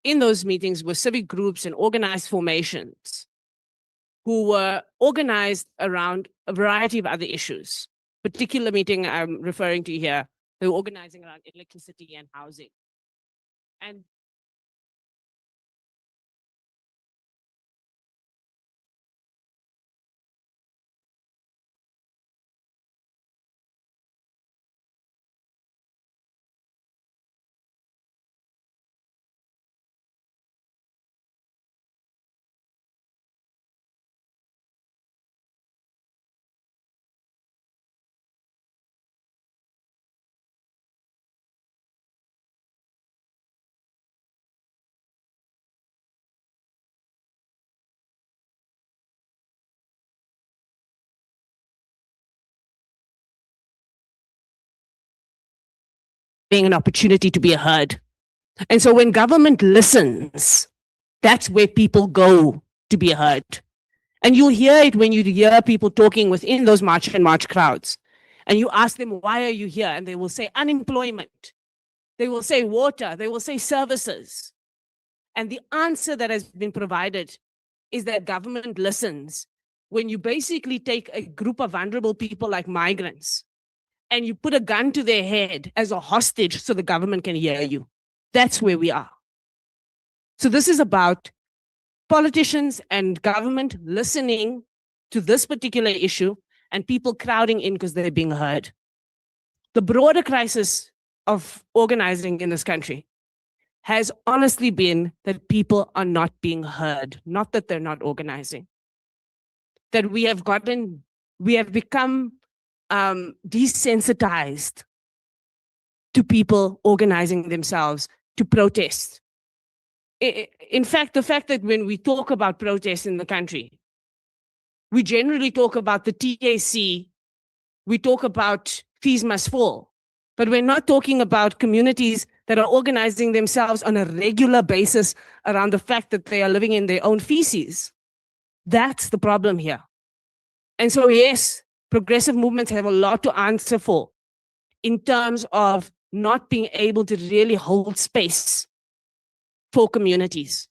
in those meetings were civic groups and organized formations who were organized around a variety of other issues. Particular meeting I'm referring to here, they were organizing around electricity and housing. And being an opportunity to be heard. And so when government listens, that's where people go to be heard. And you'll hear it when you hear people talking within those March and March crowds. And you ask them, why are you here? And they will say unemployment. They will say water. They will say services. And the answer that has been provided is that government listens when you basically take a group of vulnerable people like migrants and you put a gun to their head as a hostage so the government can hear you. That's where we are. So this is about politicians and government listening to this particular issue and people crowding in because they're being heard. The broader crisis of organizing in this country has honestly been that people are not being heard, not that they're not organizing. That we have gotten we have become desensitized to people organizing themselves to protest. In fact, the fact that when we talk about protests in the country, we generally talk about the TAC, we talk about fees must fall, but we're not talking about communities that are organizing themselves on a regular basis around the fact that they are living in their own feces. That's the problem here. And so, yes, progressive movements have a lot to answer for in terms of not being able to really hold space for communities.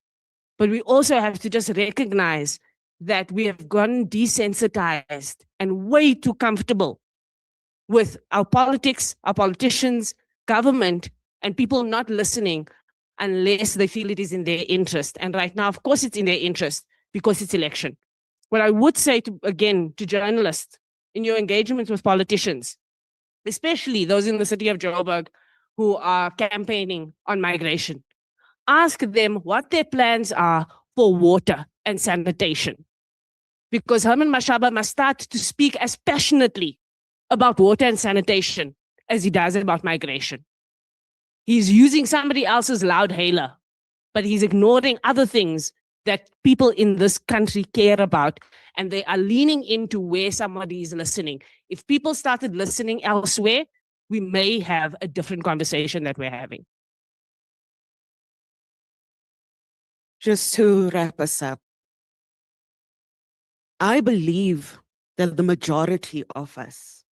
But we also have to just recognize that we have gotten desensitized and way too comfortable with our politics, our politicians, government, and people not listening unless they feel it is in their interest. And right now, of course, it's in their interest because it's election. What I would say again to journalists in your engagement with politicians, especially those in the city of Joburg who are campaigning on migration, ask them what their plans are for water and sanitation. Because Herman Mashaba must start to speak as passionately about water and sanitation as he does about migration. He's using somebody else's loud hailer, but he's ignoring other things that people in this country care about, and they are leaning into where somebody is listening. If people started listening elsewhere, we may have a different conversation that we're having. Just to wrap us up, I believe that the majority of us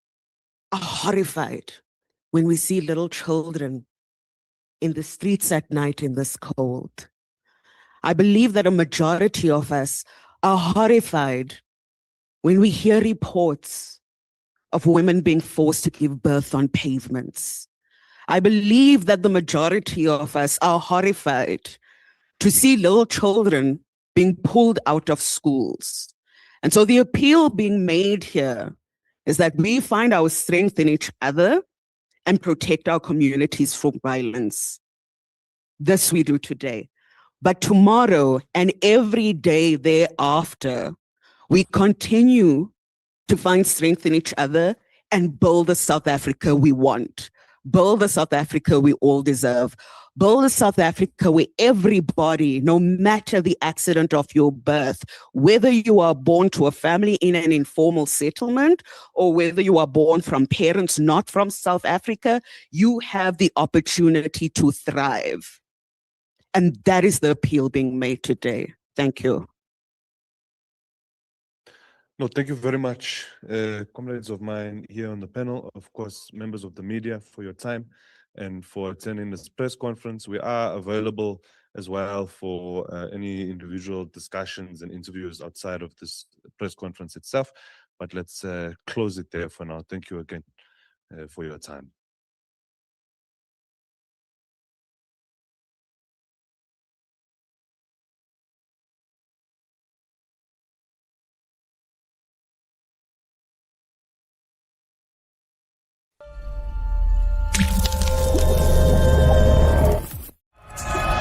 are horrified when we see little children in the streets at night in this cold. I believe that a majority of us are horrified when we hear reports of women being forced to give birth on pavements. I believe that the majority of us are horrified to see little children being pulled out of schools. And so the appeal being made here is that we find our strength in each other and protect our communities from violence. This we do today. But tomorrow and every day thereafter, we continue to find strength in each other and build the South Africa we want. Build the South Africa we all deserve. Build a South Africa where everybody, no matter the accident of your birth, whether you are born to a family in an informal settlement or whether you are born from parents not from South Africa, you have the opportunity to thrive. And that is the appeal being made today. Thank you. No, thank you very much, comrades of mine here on the panel, of course, members of the media, for your time and for attending this press conference. We are available as well for any individual discussions and interviews outside of this press conference itself. But let's close it there for now. Thank you again for your time.